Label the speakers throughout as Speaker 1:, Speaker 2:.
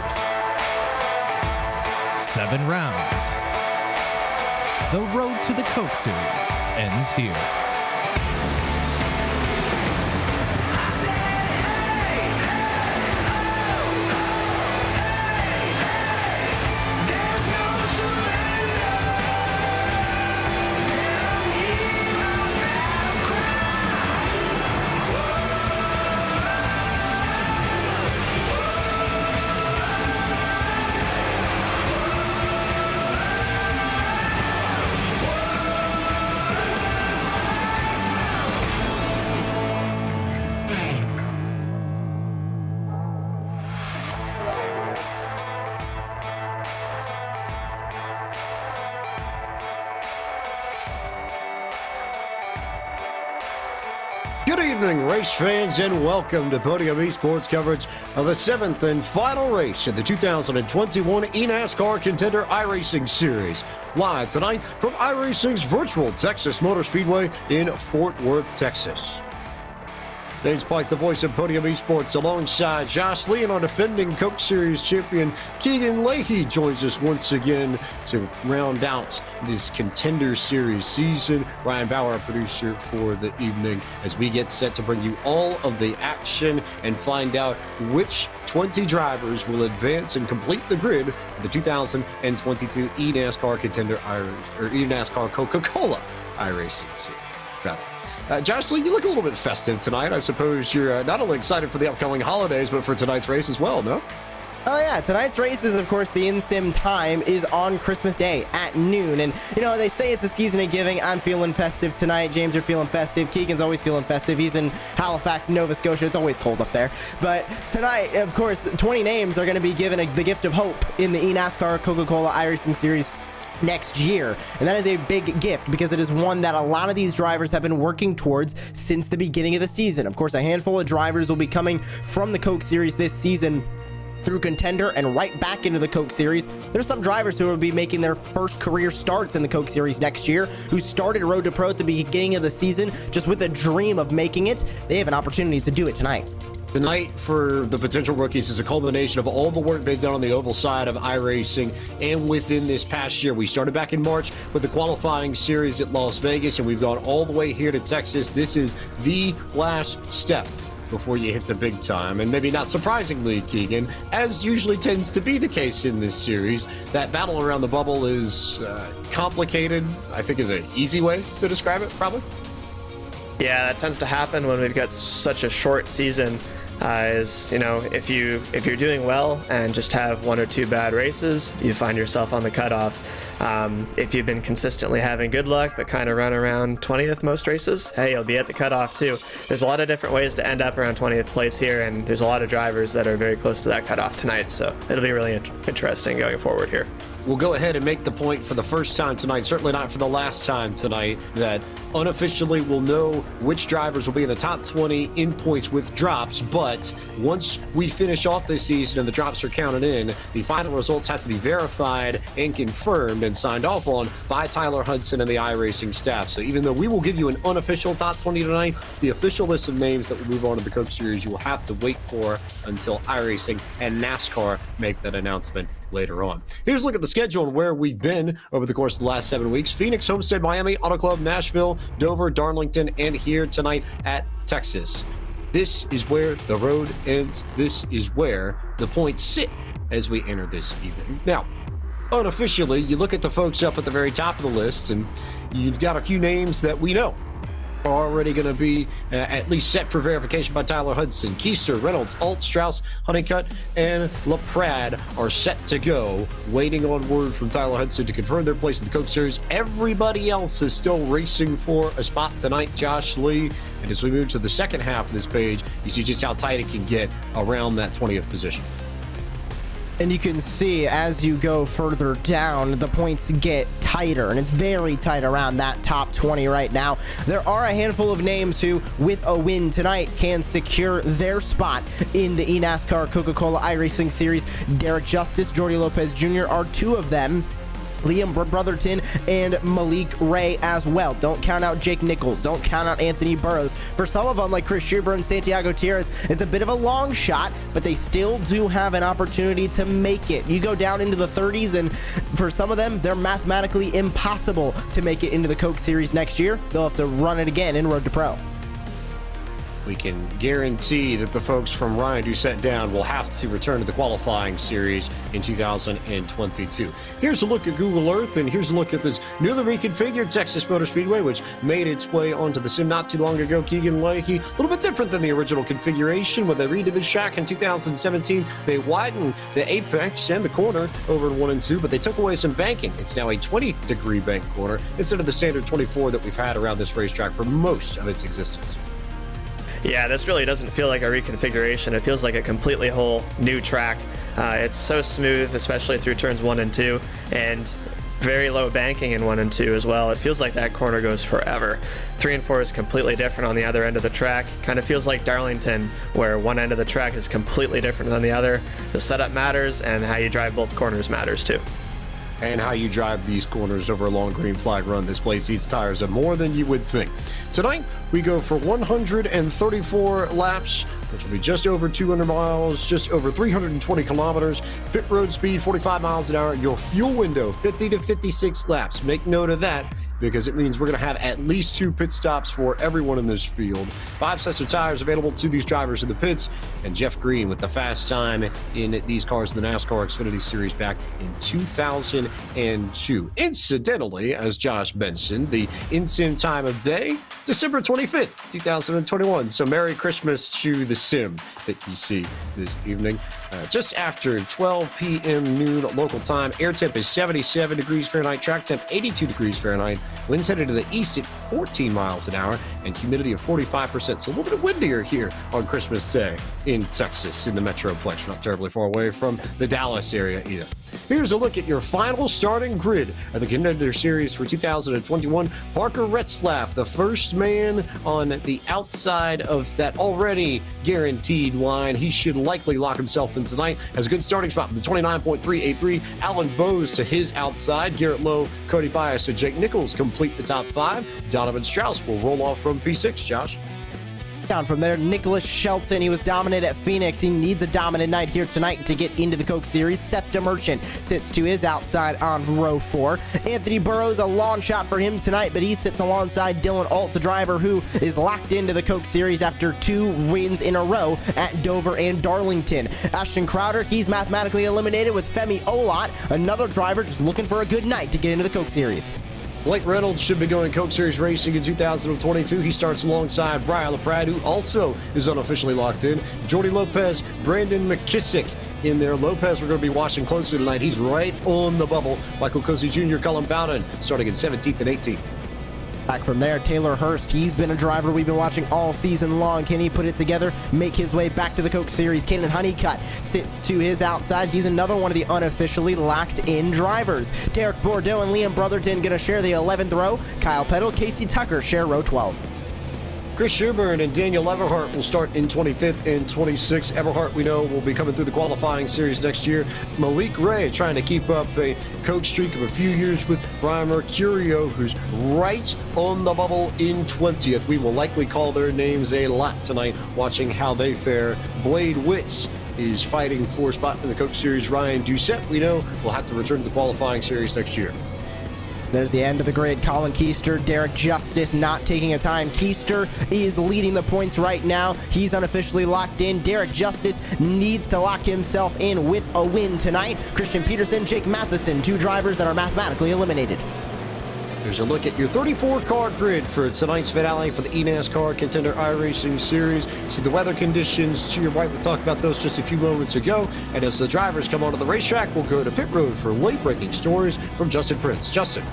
Speaker 1: drivers, 7 rounds. The road to the Coke Series ends here.
Speaker 2: Good evening, race fans, and welcome to Podium Esports coverage of the 7th and final race of the 2021 eNASCAR Contender iRacing Series. Live tonight from iRacing's virtual Texas Motor Speedway in Fort Worth, Texas. James Pike, the voice of Podium Esports, alongside Josh Lee and our defending Coke Series champion Keegan Leahy joins us once again to round out this Contender Series season. Ryan Bauer, our producer for the evening, as we get set to bring you all of the action and find out which 20 drivers will advance and complete the grid of the 2022 eNASCAR Contender or eNASCAR Coca-Cola iRacing Series. Josh Lee, you look a little bit festive tonight. I suppose you're not only excited for the upcoming holidays, but for tonight's race as well, no?
Speaker 3: Oh yeah, tonight's race is, of course, the in-sim time is on Christmas Day at noon. And, you know, they say it's the season of giving. I'm feeling festive tonight. James, you're feeling festive. Keegan's always feeling festive. He's in Halifax, Nova Scotia. It's always cold up there. But tonight, of course, 20 names are going to be given the gift of hope in the eNASCAR Coca-Cola iRacing Series next year, and that is a big gift because it is one that a lot of these drivers have been working towards since the beginning of the season. Of course, a handful of drivers will be coming from the Coke Series this season through Contender and right back into the Coke Series. There's some drivers who will be making their first career starts in the Coke Series next year, who started Road to Pro at the beginning of the season just with a dream of making it. They have an opportunity to do it tonight.
Speaker 2: Tonight for the potential rookies is a culmination of all the work they've done on the oval side of iRacing and within this past year. We started back in March with the qualifying series at Las Vegas, and we've gone all the way here to Texas. This is the last step before you hit the big time. And maybe not surprisingly, Keegan, as usually tends to be the case in this series, that battle around the bubble is complicated, I think is an easy way to describe it, probably.
Speaker 4: Yeah, that tends to happen when we've got such a short season. Is, you know, if you're doing well and just have 1 or 2 bad races, you find yourself on the cutoff. If you've been consistently having good luck but kind of run around 20th most races, hey, you'll be at the cutoff too. There's a lot of different ways to end up around 20th place here, and there's a lot of drivers that are very close to that cutoff tonight, so it'll be really interesting going forward here.
Speaker 2: We'll go ahead and make the point for the first time tonight, certainly not for the last time tonight, that unofficially we'll know which drivers will be in the top 20 in points with drops, but once we finish off this season and the drops are counted in, the final results have to be verified and confirmed and signed off on by Tyler Hudson and the iRacing staff. So even though we will give you an unofficial top 20 tonight, the official list of names that will move on to the Coke Series you will have to wait for until iRacing and NASCAR make that announcement later on. Here's a look at the schedule and where we've been over the course of the last 7 weeks. Phoenix, Homestead, Miami, Auto Club, Nashville, Dover, Darlington, and here tonight at Texas. This is where the road ends. This is where the points sit as we enter this evening. Now, unofficially, you look at the folks up at the very top of the list, and you've got a few names that we know are already going to be at least set for verification by Tyler Hudson. Keister, Reynolds, Alt, Strauss, Honeycutt, and LaPrade are set to go, waiting on word from Tyler Hudson to confirm their place in the Coke Series. Everybody else is still racing for a spot tonight, Josh Lee. And as we move to the second half of this page, you see just how tight it can get around that 20th position.
Speaker 3: And you can see as you go further down, the points get tighter, and it's very tight around that top 20 right now. There are a handful of names who, with a win tonight, can secure their spot in the eNASCAR Coca-Cola iRacing Series. Derek Justice, Jordy Lopez Jr. are two of them. Liam Brotherton and Malik Ray as well. Don't count out Jake Nichols. Don't count out Anthony Burrows. For some of them, like Chris Schuber and Santiago Tierras, it's a bit of a long shot, but they still do have an opportunity to make it. You go down into the 30s, and for some of them, they're mathematically impossible to make it into the Coke Series next year. They'll have to run it again in Road to Pro.
Speaker 2: We can guarantee that the folks from Ryan Doucette down will have to return to the qualifying series in 2022. Here's a look at Google Earth, and here's a look at this newly reconfigured Texas Motor Speedway, which made its way onto the sim not too long ago. Keegan Leahy, a little bit different than the original configuration. When they redid the track in 2017, they widened the apex and the corner over in 1 and 2, but they took away some banking. It's now a 20-degree bank corner instead of the standard 24 that we've had around this racetrack for most of its existence.
Speaker 4: Yeah, this really doesn't feel like a reconfiguration. It feels like a completely whole new track. It's so smooth, especially through turns 1 and 2, and very low banking in 1 and 2 as well. It feels like that corner goes forever. 3 and 4 is completely different on the other end of the track. Kind of feels like Darlington, where one end of the track is completely different than the other. The setup matters, and how you drive both corners matters too.
Speaker 2: And how you drive these corners over a long green flag run. This place eats tires of more than you would think. Tonight, we go for 134 laps, which will be just over 200 miles, just over 320 kilometers. Pit road speed, 45 miles an hour. Your fuel window, 50 to 56 laps. Make note of that, because it means we're going to have at least 2 pit stops for everyone in this field. 5 sets of tires available to these drivers in the pits, and Jeff Green with the fast time in these cars in the NASCAR Xfinity Series back in 2002. Incidentally, as Josh mentioned, the in-sim time of day, December 25th, 2021. So Merry Christmas to the sim that you see this evening. Just after 12 p.m. noon local time, air temp is 77 degrees Fahrenheit, track temp 82 degrees Fahrenheit, winds headed to the east at 14 miles an hour, and humidity of 45%. So a little bit windier here on Christmas Day in Texas, in the Metroplex. We're not terribly far away from the Dallas area either. Here's a look at your final starting grid of the Contender Series for 2021. Parker Retzlaff, the first man on the outside of that already guaranteed line. He should likely lock himself in tonight. Has a good starting spot with the 29.383. Alan Bowes to his outside. Garrett Lowe, Cody Bias, and Jake Nichols complete the top 5. Donovan Strauss will roll off from P6, Josh.
Speaker 3: Down from there, Nicholas Shelton. He was dominant at Phoenix. He needs a dominant night here tonight to get into the Coke Series. Seth DeMerchant sits to his outside on row 4. Anthony Burrows, a long shot for him tonight, but he sits alongside Dylan Alt, the driver who is locked into the Coke Series after 2 wins in a row at Dover and Darlington. Ashton Crowder, he's mathematically eliminated with Femi Olot, another driver just looking for a good night to get into the Coke Series.
Speaker 2: Blake Reynolds should be going Coke Series racing in 2022. He starts alongside Brian LaPrade, who also is unofficially locked in. Jordy Lopez, Brandon McKissick in there. Lopez, we're going to be watching closely tonight. He's right on the bubble. Michael Cozy Jr., Colin Bowden, starting in 17th and 18th.
Speaker 3: Back from there, Taylor Hurst. He's been a driver we've been watching all season long. Can he put it together, make his way back to the Coke Series? Kanan Honeycutt sits to his outside. He's another one of the unofficially locked-in drivers. Derek Bordeaux and Liam Brotherton going to share the 11th row. Kyle Peddle, Casey Tucker share row 12.
Speaker 2: Chris Schuber and Daniel Everhart will start in 25th and 26th. Everhart, we know, will be coming through the qualifying series next year. Malik Ray trying to keep up a Coke streak of a few years with Brian Mercurio, who's right on the bubble in 20th. We will likely call their names a lot tonight, watching how they fare. Blade Witts is fighting for a spot in the Coke Series. Ryan Doucette, we know, will have to return to the qualifying series next year.
Speaker 3: There's the end of the grid. Colin Keister, Derek Justice not taking a time. Keister is leading the points right now. He's unofficially locked in. Derek Justice needs to lock himself in with a win tonight. Christian Peterson, Jake Matheson, 2 drivers that are mathematically eliminated.
Speaker 2: There's a look at your 34-car grid for tonight's finale for the eNASCAR Contender iRacing Series. See the weather conditions to your right. We talked about those just a few moments ago. And as the drivers come onto the racetrack, we'll go to pit road for late-breaking stories from Justin Prince. Justin.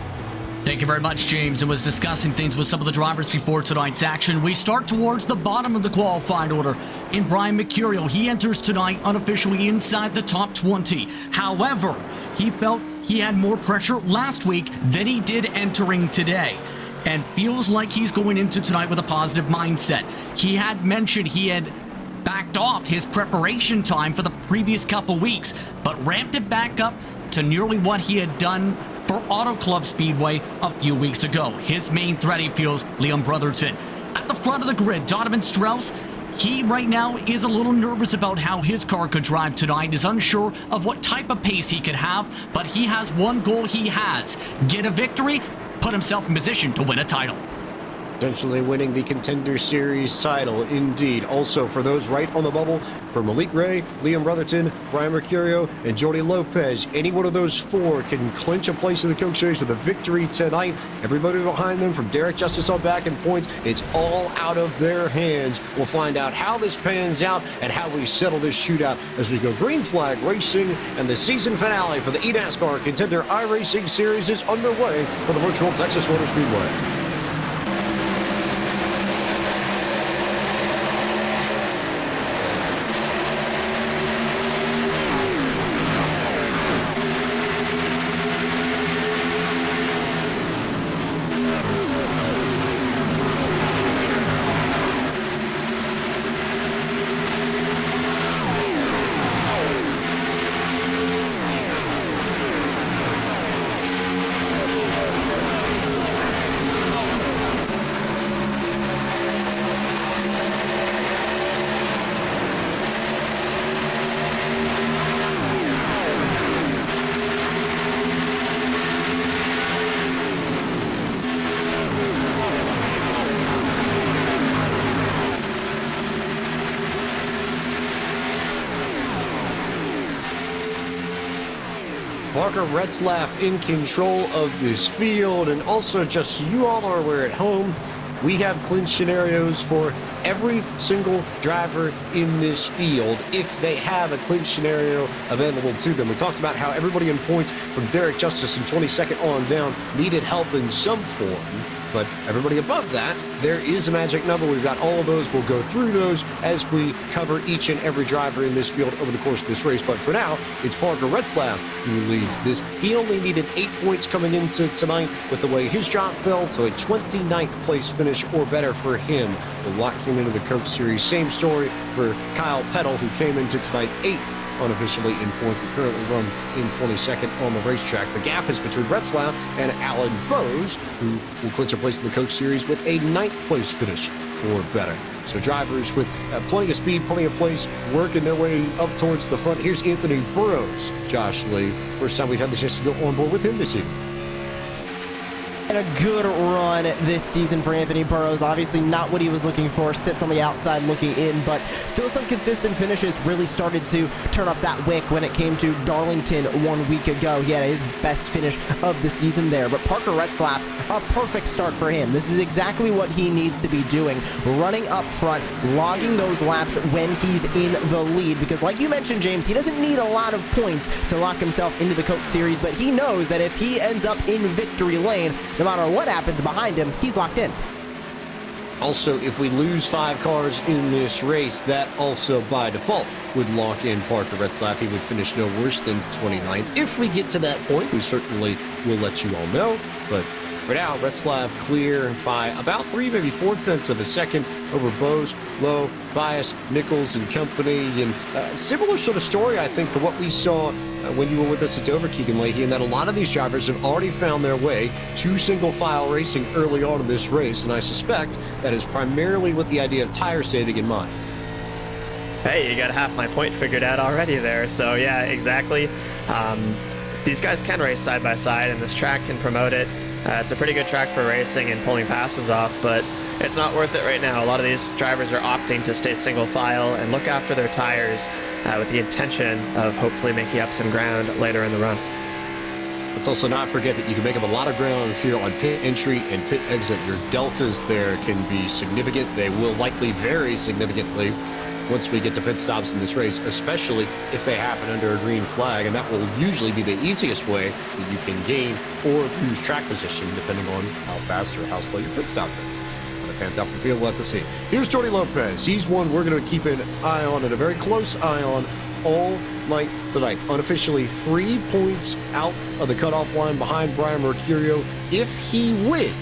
Speaker 5: Thank you very much, James. And was discussing things with some of the drivers before tonight's action. We start towards the bottom of the qualified order. In Brian Mercurio, he enters tonight unofficially inside the top 20. However, he felt he had more pressure last week than he did entering today, and feels like he's going into tonight with a positive mindset. He had mentioned he had backed off his preparation time for the previous couple weeks, but ramped it back up to nearly what he had done for Auto Club Speedway a few weeks ago. His main threat, he feels, Liam Brotherton. At the front of the grid, Donovan Strauss, he right now is a little nervous about how his car could drive tonight, is unsure of what type of pace he could have, but he has one goal he has: get a victory, put himself in position to win a title.
Speaker 2: Potentially winning the Contender Series title, indeed. Also, for those right on the bubble, for Malik Ray, Liam Brotherton, Brian Mercurio, and Jordy Lopez, any one of those four can clinch a place in the Coke Series with a victory tonight. Everybody behind them, from Derek Justice on back in points, it's all out of their hands. We'll find out how this pans out and how we settle this shootout as we go green flag racing, and the season finale for the eNASCAR Contender iRacing Series is underway for the virtual Texas Motor Speedway. Parker Retzlaff in control of this field, and also just so you all are aware at home, we have clinch scenarios for every single driver in this field if they have a clinch scenario available to them. We talked about how everybody in points from Derek Justice and 22nd on down needed help in some form, but everybody above that, there is a magic number. We've got all of those. We'll go through those as we cover each and every driver in this field over the course of this race. But for now, it's Parker Retzlaff who leads this. He only needed 8 points coming into tonight with the way his drop fell, so a 29th place finish or better for him will lock him into the Coke Series. Same story for Kyle Peddle, who came into tonight 8th unofficially in points, and currently runs in 22nd on the racetrack. The gap is between Retzlaff and Alan Burrows, who will clinch a place in the Coke Series with a 9th place finish or better. So drivers with plenty of speed, plenty of place, working their way up towards the front. Here's Anthony Burrows, Josh Lee. First time we've had the chance to go on board with him this evening.
Speaker 3: And a good run this season for Anthony Burrows. Obviously not what he was looking for. Sits on the outside looking in, but still some consistent finishes. Really started to turn up that wick when it came to Darlington 1 week ago. He had his best finish of the season there. But Parker Retzlaff, a perfect start for him. This is exactly what he needs to be doing. Running up front, logging those laps when he's in the lead. Because like you mentioned, James, he doesn't need a lot of points to lock himself into the Coke Series, but he knows that if he ends up in victory lane, no matter what happens behind him, he's locked in.
Speaker 2: Also, if we lose 5 cars in this race, that also by default would lock in Parker Retzlaff. He would finish no worse than 29th. If we get to that point, we certainly will let you all know. But for now, Retzlaff clear by about 3, maybe 4 tenths of a second over Bose, Lowe, Bias, Nichols, and company. And similar sort of story, I think, to what we saw when you were with us at Dover, Keegan Leahy, and that a lot of these drivers have already found their way to single-file racing early on in this race, and I suspect that is primarily with the idea of tire saving in mind.
Speaker 4: Hey, you got half my point figured out already there. So yeah, exactly. These guys can race side by side, and this track can promote it. It's a pretty good track for racing and pulling passes off, but it's not worth it right now. A lot of these drivers are opting to stay single file and look after their tires with the intention of hopefully making up some ground later in the run.
Speaker 2: Let's also not forget that you can make up a lot of ground here on pit entry and pit exit. Your deltas there can be significant. They will likely vary significantly once we get to pit stops in this race, especially if they happen under a green flag, and that will usually be the easiest way that you can gain or lose track position depending on how fast or how slow your pit stop is. When it pans out from the field, we'll have to see. Here's Jordy Lopez. He's one we're going to keep an eye on and a very close eye on all night tonight. Unofficially 3 points out of the cutoff line behind Brian Mercurio. If he wins,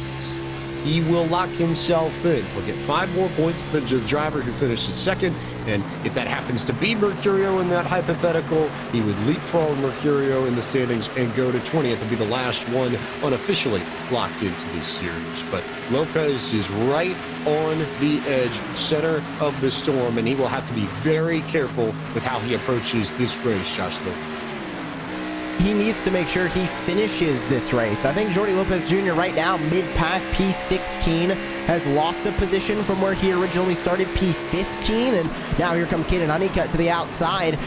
Speaker 2: he will lock himself in. He'll get 5 more points than the driver who finishes second. And if that happens to be Mercurio in that hypothetical, he would leapfrog Mercurio in the standings and go to 20th and be the last one unofficially locked into this series. But Lopez is right on the edge, center of the storm, and he will have to be very careful with how he approaches this race, Josh Lopez.
Speaker 3: He needs to make sure he finishes this race. I think Jordy Lopez Jr. right now, mid-pack, P16, has lost a position from where he originally started, P15, and now here comes Caden Honeycutt to the outside.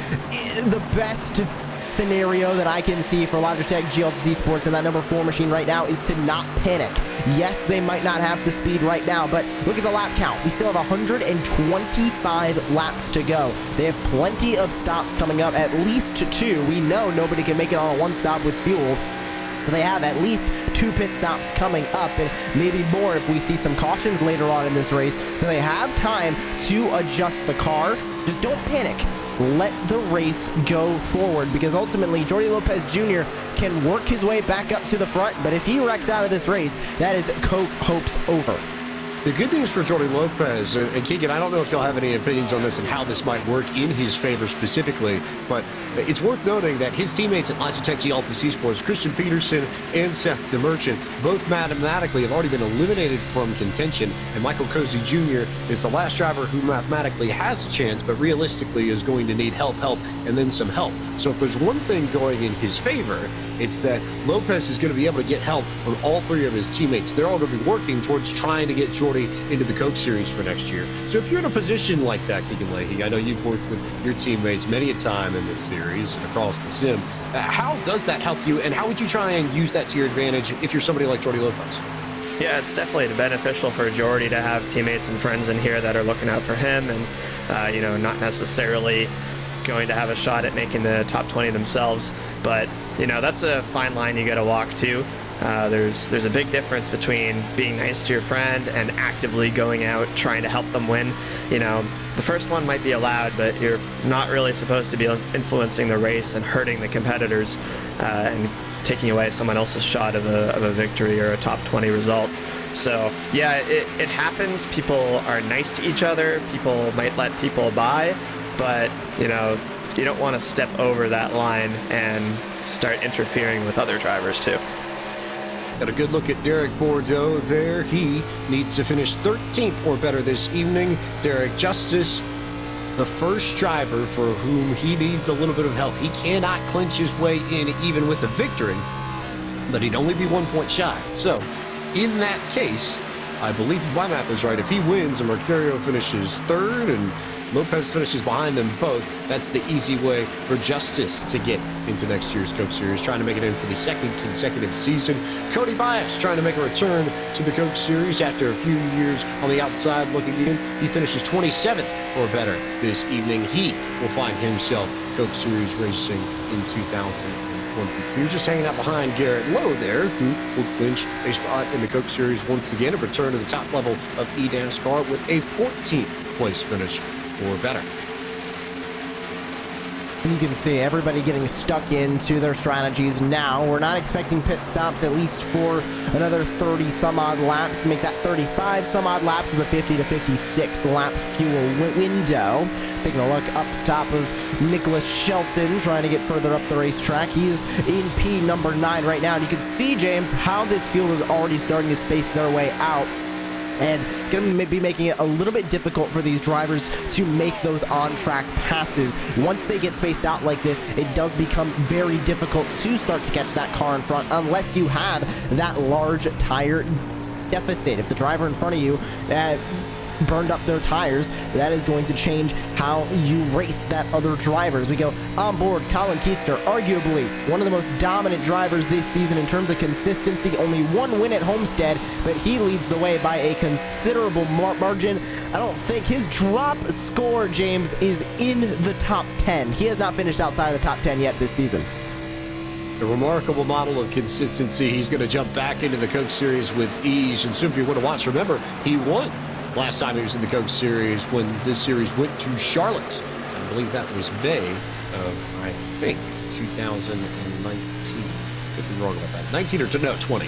Speaker 3: The best scenario that I can see for Logitech GLTC Sports and that number 4 machine right now is to not panic. Yes, they might not have the speed right now, but look at the lap count. We still have 125 laps to go. They have plenty of stops coming up, at least 2. We know nobody can make it on a 1-stop with fuel. They have at least 2 pit stops coming up, and maybe more if we see some cautions later on in this race. So they have time to adjust the car. Just don't panic. Let the race go forward, because ultimately Jordy Lopez Jr. can work his way back up to the front, but if he wrecks out of this race, that is Coke hopes over.
Speaker 2: The good news for Jordy Lopez, and Keegan, I don't know if you'll have any opinions on this and how this might work in his favor specifically, but it's worth noting that his teammates at Logitech GLTC Sports, Christian Peterson and Seth DeMerchant, both mathematically have already been eliminated from contention, and Michael Cozy Jr. is the last driver who mathematically has a chance, but realistically is going to need help, and then some help. So if there's one thing going in his favor, it's that Lopez is going to be able to get help from all 3 of his teammates. They're all going to be working towards trying to get Jordy into the Coke Series for next year. So if you're in a position like that, Keegan Leahy, I know you've worked with your teammates many a time in this series and across the sim. How does that help you, and how would you try and use that to your advantage if you're somebody like Jordy Lopez?
Speaker 4: Yeah, it's definitely beneficial for Jordy to have teammates and friends in here that are looking out for him and, not necessarily going to have a shot at making the top 20 themselves. But, that's a fine line you got to walk too. There's a big difference between being nice to your friend and actively going out trying to help them win. The first one might be allowed, but you're not really supposed to be influencing the race and hurting the competitors and taking away someone else's shot of a victory or a top 20 result. So yeah, it happens. People are nice to each other. People might let people by, but you don't want to step over that line and start interfering with other drivers too.
Speaker 2: Got a good look at Derek Bordeaux there. He needs to finish 13th or better this evening. Derek Justice, the first driver for whom he needs a little bit of help. He cannot clinch his way in even with a victory, but he'd only be 1 point shy. So in that case, I believe if my math is right, if he wins and Mercurio finishes 3rd and Lopez finishes behind them both, that's the easy way for Justice to get into next year's Coke Series, trying to make it in for the 2nd consecutive season. Cody Bias trying to make a return to the Coke Series after a few years on the outside looking in. He finishes 27th or better this evening. He will find himself Coke Series racing in 2022. Just hanging out behind Garrett Lowe there, who will clinch a spot in the Coke Series once again, a return to the top level of eNASCAR with a 14th place finish or better.
Speaker 3: You can see everybody getting stuck into their strategies now. We're not expecting pit stops at least for another 30 some odd laps, make that 35 some odd laps with a 50 to 56 lap fuel window. Taking a look up the top of Nicholas Shelton, trying to get further up the racetrack. He is in P number 9 right now, and you can see, James, how this field is already starting to space their way out, and going to be making it a little bit difficult for these drivers to make those on-track passes. Once they get spaced out like this, it does become very difficult to start to catch that car in front unless you have that large tire deficit. If the driver in front of you burned up their tires, that is going to change how you race that other driver. As we go on board, Colin Keister, arguably one of the most dominant drivers this season in terms of consistency. Only 1 win at Homestead, but he leads the way by a considerable margin. I don't think his drop score, James, is in the top 10. He has not finished outside of the top 10 yet this season.
Speaker 2: A remarkable model of consistency. He's going to jump back into the Coke Series with ease, and soon people to watch. Remember, he won last time he was in the Coke Series when this series went to Charlotte. I believe that was May of, I think, 2019. Could be wrong about that. 19 or no, 20.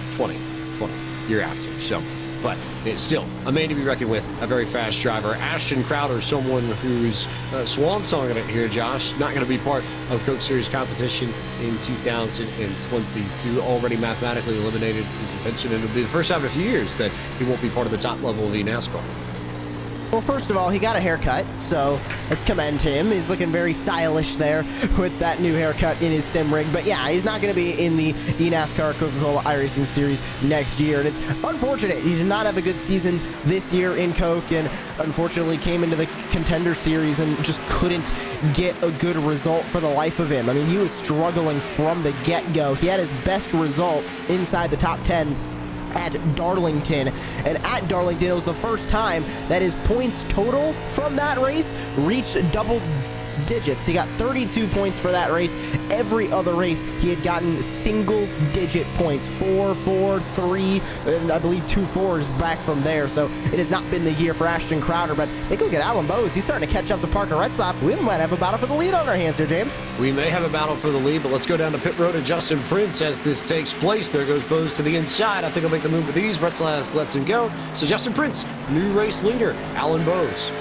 Speaker 2: Year after. So, but it's still a man to be reckoned with, a very fast driver. Ashton Crowder, someone who's swan songing it here, Josh, not going to be part of Coke Series competition in 2022, already mathematically eliminated from contention, and it'll be the first time in a few years that he won't be part of the top level of eNASCAR.
Speaker 3: Well, first of all, he got a haircut, so let's commend him. He's looking very stylish there with that new haircut in his sim rig. But yeah, he's not going to be in the eNASCAR Coca-Cola iRacing Series next year. And it's unfortunate. He did not have a good season this year in Coke, and unfortunately came into the Contender Series and just couldn't get a good result for the life of him. I mean, he was struggling from the get-go. He had his best result inside the top 10 at Darlington, and at Darlington it was the first time that his points total from that race reached double digits. He got 32 points for that race. Every other race he had gotten single digit points, 4, 4, 3, and I believe 2 4s back from there. So it has not been the year for Ashton Crowder, but take a look at Alan Bowes. He's starting to catch up to Parker Retzlaff. We might have a battle for the lead on our hands here, James.
Speaker 2: We may have a battle for the lead, but let's go down to pit road and Justin Prince as this takes place. There goes Bowes to the inside. I think he'll make the move with ease. Retzlaff lets him go. So Justin Prince, new race leader, Alan Bowes.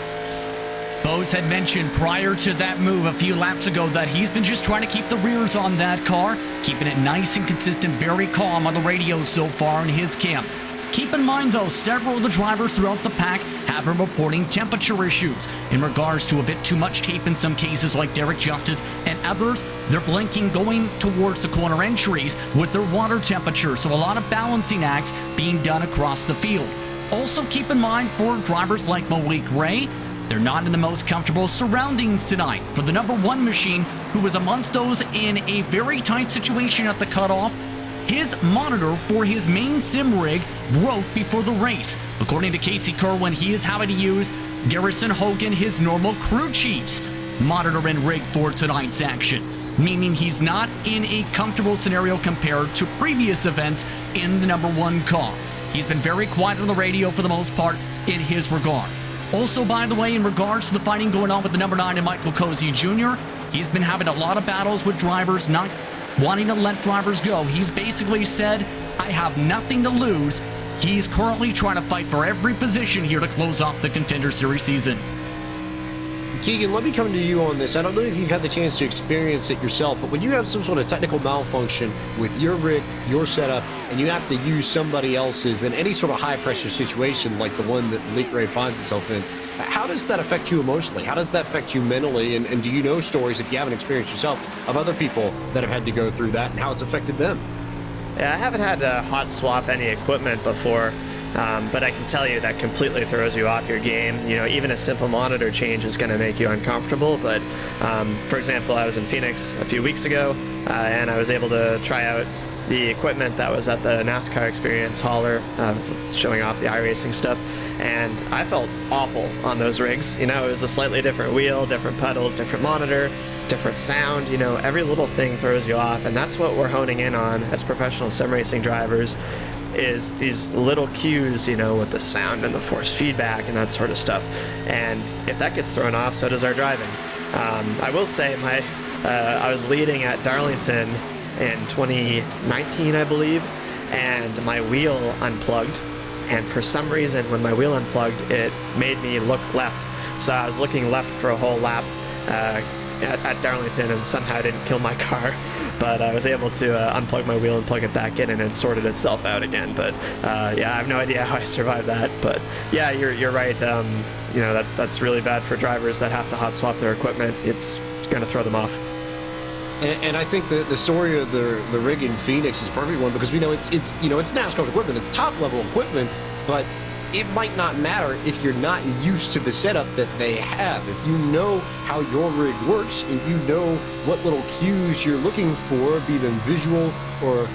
Speaker 5: Bowes had mentioned prior to that move a few laps ago that he's been just trying to keep the rears on that car, keeping it nice and consistent, very calm on the radios so far in his camp. Keep in mind, though, several of the drivers throughout the pack have been reporting temperature issues in regards to a bit too much tape in some cases, like Derek Justice, and others, they're blinking going towards the corner entries with their water temperature, so a lot of balancing acts being done across the field. Also keep in mind for drivers like Malik Ray, they're not in the most comfortable surroundings tonight for the number 1 machine, who was amongst those in a very tight situation at the cutoff. His monitor for his main sim rig broke before the race. According to Casey Kerwin, he is having to use Garrison Hogan, his normal crew chief's monitor and rig for tonight's action, meaning he's not in a comfortable scenario compared to previous events in the number 1 car. He's been very quiet on the radio for the most part in his regard. Also, by the way, in regards to the fighting going on with the number 9 and Michael Cozy Jr., he's been having a lot of battles with drivers, not wanting to let drivers go. He's basically said, I have nothing to lose. He's currently trying to fight for every position here to close off the Contender Series season.
Speaker 2: Keegan, let me come to you on this. I don't know if you've had the chance to experience it yourself, but when you have some sort of technical malfunction with your rig, your setup, and you have to use somebody else's in any sort of high-pressure situation like the one that Malik Ray finds himself in, how does that affect you emotionally? How does that affect you mentally? And do you know stories, if you haven't experienced yourself, of other people that have had to go through that and how it's affected them?
Speaker 4: Yeah, I haven't had to hot swap any equipment before. But I can tell you that completely throws you off your game. You know, even a simple monitor change is going to make you uncomfortable. But for example, I was in Phoenix a few weeks ago, and I was able to try out the equipment that was at the NASCAR Experience hauler, showing off the iRacing stuff. And I felt awful on those rigs. You know, it was a slightly different wheel, different pedals, different monitor, different sound. You know, every little thing throws you off. And that's what we're honing in on as professional sim racing drivers, is these little cues, you know, with the sound and the force feedback and that sort of stuff. And if that gets thrown off, so does our driving. I will say I was leading at Darlington in 2019, I believe, and my wheel unplugged. And for some reason, when my wheel unplugged, it made me look left. So I was looking left for a whole lap at Darlington, and somehow I didn't kill my car. But I was able to unplug my wheel and plug it back in, and it sorted itself out again. But yeah, I have no idea how I survived that. But yeah, you're right. You know, that's really bad for drivers that have to hot swap their equipment. It's going to throw them off.
Speaker 2: And I think the story of the rig in Phoenix is a perfect one, because we know it's NASCAR's equipment, it's top level equipment, but it might not matter if you're not used to the setup that they have. If you know how your rig works and you know what little cues you're looking for, be them visual or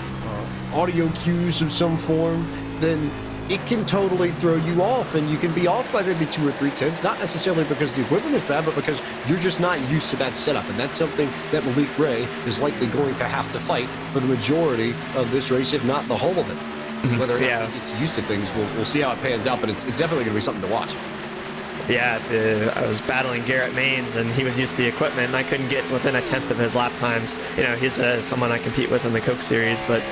Speaker 2: audio cues of some form, then it can totally throw you off, and you can be off by maybe 2 or 3 tenths, not necessarily because the equipment is bad, but because you're just not used to that setup. And that's something that Malik Ray is likely going to have to fight for the majority of this race, if not the whole of it. Whether or not he gets used to things, we'll see how it pans out, but it's definitely going to be something to watch.
Speaker 4: Yeah, I was battling Garrett Maines, and he was used to the equipment, and I couldn't get within a tenth of his lap times. You know, he's someone I compete with in the Coke Series, but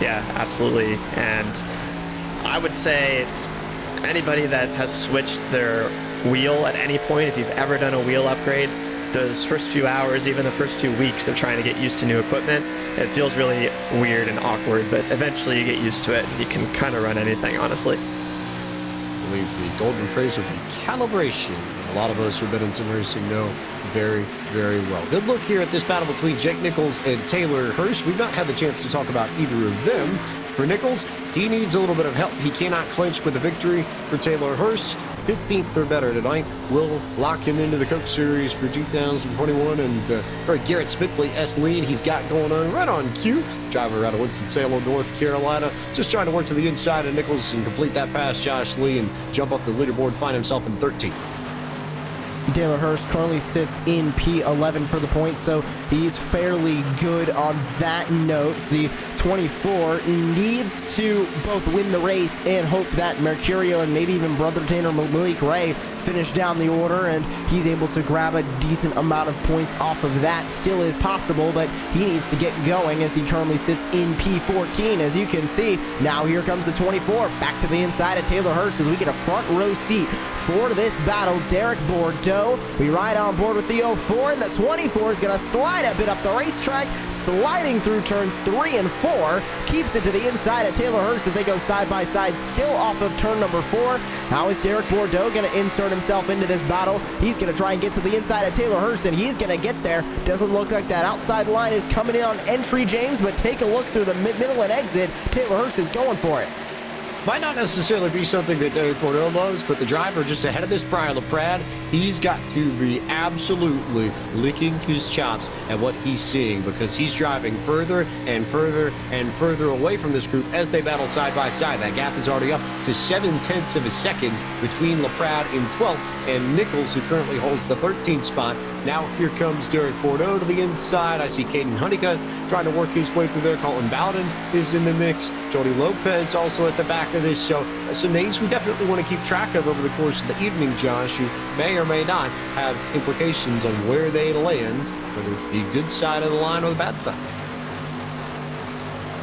Speaker 4: yeah, absolutely. And I would say it's anybody that has switched their wheel at any point. If you've ever done a wheel upgrade, those first few hours, even the first few weeks of trying to get used to new equipment, it feels really weird and awkward, but eventually you get used to it and you can kind of run anything, honestly.
Speaker 2: I believe the golden phrase would be calibration. A lot of us who've been in some racing know very, very well. Good look here at this battle between Jake Nichols and Taylor Hurst. We've not had the chance to talk about either of them. For Nichols, he needs a little bit of help. He cannot clinch with a victory. For Taylor Hurst, 15th or better tonight will lock him into the Coke Series for 2021. And Garrett Smithley, S lead, he's got going on right on cue. Driver out of Winston-Salem, North Carolina, just trying to work to the inside of Nichols and complete that pass, Josh Lee, and jump up the leaderboard, find himself in 13th.
Speaker 3: Taylor Hurst currently sits in P11 for the points, so he's fairly good on that note. The 24 needs to both win the race and hope that Mercurio and maybe even Brotherton or Malik Ray finish down the order, and he's able to grab a decent amount of points off of that. Still is possible, but he needs to get going as he currently sits in P14. As you can see, now here comes the 24 back to the inside of Taylor Hurst as we get a front row seat for this battle. Derek Bordeaux, we ride on board with the 04, and the 24 is going to slide a bit up the racetrack, sliding through turns 3 and 4, keeps it to the inside of Taylor Hurst as they go side by side, still off of turn number 4. How is Derek Bordeaux going to insert himself into this battle? He's going to try and get to the inside of Taylor Hurst, and he's going to get there. Doesn't look like that outside line is coming in on entry, James, but take a look through the middle and exit. Taylor Hurst is going for it.
Speaker 2: Might not necessarily be something that Derek Bordeaux loves, but the driver just ahead of this Brian LaPrade, he's got to be absolutely licking his chops at what he's seeing, because he's driving further and further and further away from this group as they battle side by side. That gap is already up to 0.7 of a second between LaPrade in 12th and Nichols, who currently holds the 13th spot. Now here comes Derek Bordeaux to the inside. I see Caden Honeycutt trying to work his way through there. Colin Bowden is in the mix. Jody Lopez also at the back of this. So some names we definitely want to keep track of over the course of the evening, Josh, who may or may not have implications on where they land, whether it's the good side of the line or the bad side.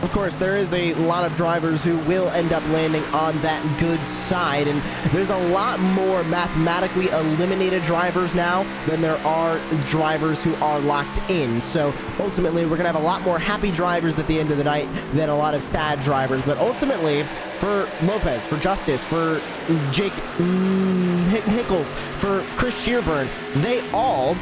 Speaker 3: Of course, there is a lot of drivers who will end up landing on that good side, and there's a lot more mathematically eliminated drivers now than there are drivers who are locked in. So ultimately, we're going to have a lot more happy drivers at the end of the night than a lot of sad drivers. But ultimately, for Lopez, for Justice, for Jake Nichols, for Chris Shearburn, they all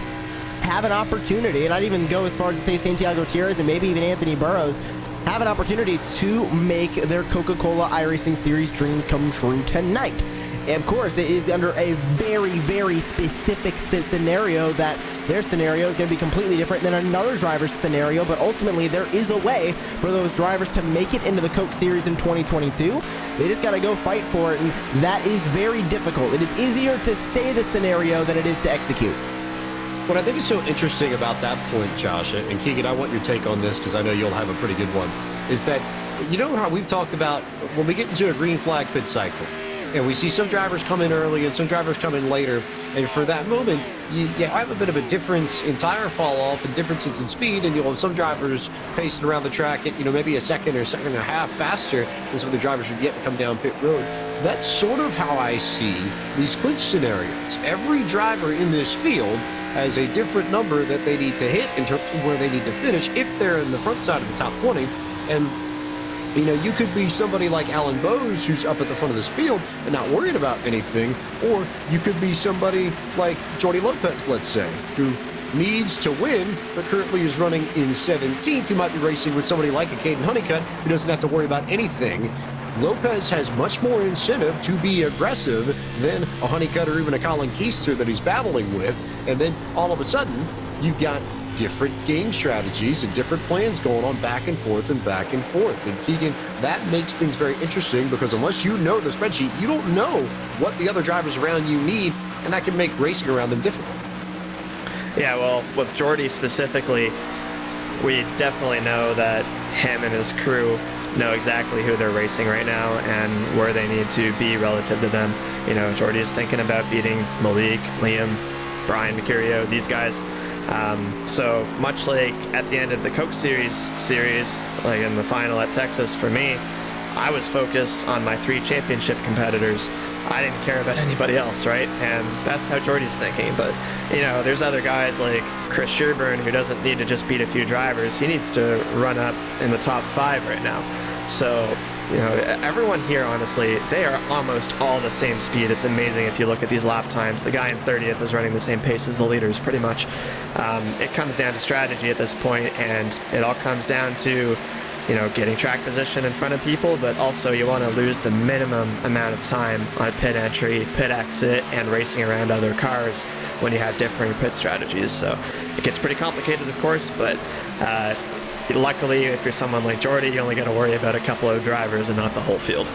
Speaker 3: have an opportunity, and I'd even go as far as to say Santiago Gutierrez and maybe even Anthony Burrows, have an opportunity to make their Coca-Cola iRacing Series dreams come true tonight. Of course, it is under a very, very specific scenario that their scenario is going to be completely different than another driver's scenario, but ultimately there is a way for those drivers to make it into the Coke Series in 2022. They just got to go fight for it, and that is very difficult. It is easier to say the scenario than it is to execute.
Speaker 2: What I think is so interesting about that point, Josh, and Keegan, I want your take on this because I know you'll have a pretty good one, is that, you know how we've talked about when we get into a green flag pit cycle, and we see some drivers come in early and some drivers come in later, and for that moment, you have a bit of a difference in tire fall off and differences in speed, and you'll have some drivers pacing around the track at, maybe a second or second and a half faster than some of the drivers who've yet to come down pit road. That's sort of how I see these clinch scenarios. Every driver in this field has a different number that they need to hit in terms of where they need to finish if they're in the front side of the top 20. And, you could be somebody like Alan Bowes who's up at the front of this field and not worried about anything, or you could be somebody like Jordy Lopez, let's say, who needs to win, but currently is running in 17th, who might be racing with somebody like a Caden Honeycutt who doesn't have to worry about anything. Lopez has much more incentive to be aggressive than a Honeycutt or even a Colin Keister that he's battling with. And then all of a sudden, you've got different game strategies and different plans going on back and forth and back and forth. And Keegan, that makes things very interesting because unless you know the spreadsheet, you don't know what the other drivers around you need, and that can make racing around them difficult.
Speaker 4: Yeah, well, with Jordy specifically, we definitely know that him and his crew know exactly who they're racing right now and where they need to be relative to them. Jordy is thinking about beating Malik, Liam, Brian Mercurio, these guys. So much like at the end of the Coke Series, like in the final at Texas for me, I was focused on my 3 championship competitors. I didn't care about anybody else, right? And that's how Jordy's thinking. But, there's other guys like Chris Sherburne who doesn't need to just beat a few drivers. He needs to run up in the top 5 right now. So, everyone here, honestly, they are almost all the same speed. It's amazing if you look at these lap times. The guy in 30th is running the same pace as the leaders, pretty much. It comes down to strategy at this point, and it all comes down to getting track position in front of people, but also you want to lose the minimum amount of time on pit entry, pit exit, and racing around other cars when you have differing pit strategies. So it gets pretty complicated, of course, but luckily, if you're someone like Jordy, you only got to worry about a couple of drivers and not the whole field.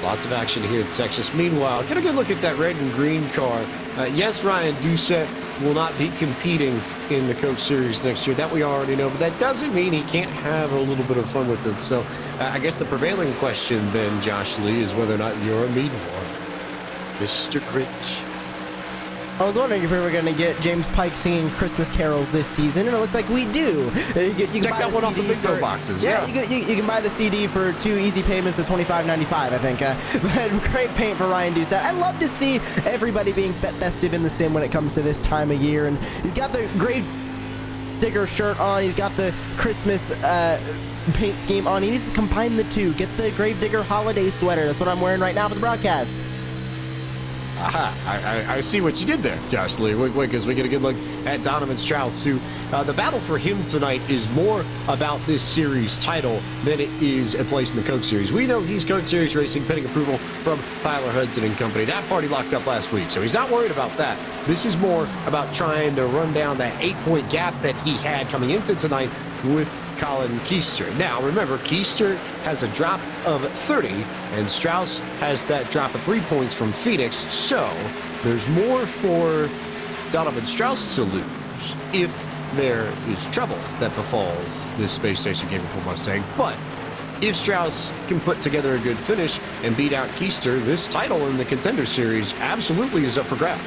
Speaker 2: Lots of action here in Texas. Meanwhile, get a good look at that red and green car. Yes, Ryan Doucette will not be competing in the Coke Series next year. That we already know, but that doesn't mean he can't have a little bit of fun with it. So I guess the prevailing question then, Josh Lee, is whether or not you're a mean one. Mr. Grinch.
Speaker 3: I was wondering if we were going to get James Pike singing Christmas carols this season, and it looks like we do. You can
Speaker 2: check that one off the bingo boxes.
Speaker 3: Yeah, you can buy the CD for 2 easy payments of $25.95, I think. But great paint for Ryan Doucette. I love to see everybody being festive in the sim when it comes to this time of year, and he's got the Grave Digger shirt on. He's got the Christmas paint scheme on. He needs to combine the two. Get the Grave Digger holiday sweater. That's what I'm wearing right now for the broadcast.
Speaker 2: Aha, I see what you did there, Josh Lee. Wait, because we get a good look at Donovan Strauss, who the battle for him tonight is more about this series title than it is a place in the Coke Series. We know he's Coke Series racing, pending approval from Tyler Hudson and company. That party locked up last week, so he's not worried about that. This is more about trying to run down that 8-point gap that he had coming into tonight with Colin Keister. Now, remember, Keister has a drop of 30, and Strauss has that drop of 3 points from Phoenix, so there's more for Donovan Strauss to lose if there is trouble that befalls this Space Station Gaming Pool Mustang. But if Strauss can put together a good finish and beat out Keister, this title in the Contender Series absolutely is up for grabs.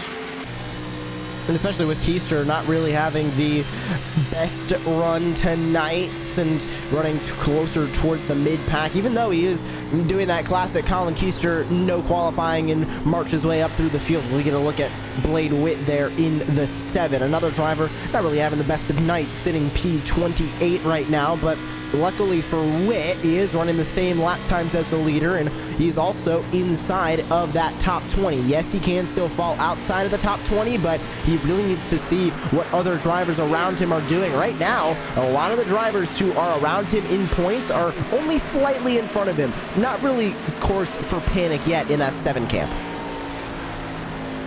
Speaker 3: And especially with Keister not really having the best run tonight and running closer towards the mid-pack, even though he is doing that classic Colin Keister no qualifying and march his way up through the field. So we get a look at Blade Witt there in the 7. Another driver not really having the best of nights, sitting P28 right now, but luckily for Witt, he is running the same lap times as the leader, and he's also inside of that top 20. Yes, he can still fall outside of the top 20, but he really needs to see what other drivers around him are doing. Right now, a lot of the drivers who are around him in points are only slightly in front of him. Not really course for panic yet in that 7 camp.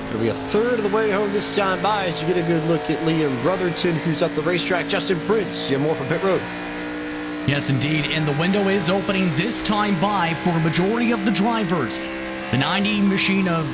Speaker 2: It'll be a third of the way home this time by as you get a good look at Liam Brotherton, who's at the racetrack. Justin Prince, you have more from Pit Road.
Speaker 5: Yes, indeed, and the window is opening this time by for a majority of the drivers. The 90 machine of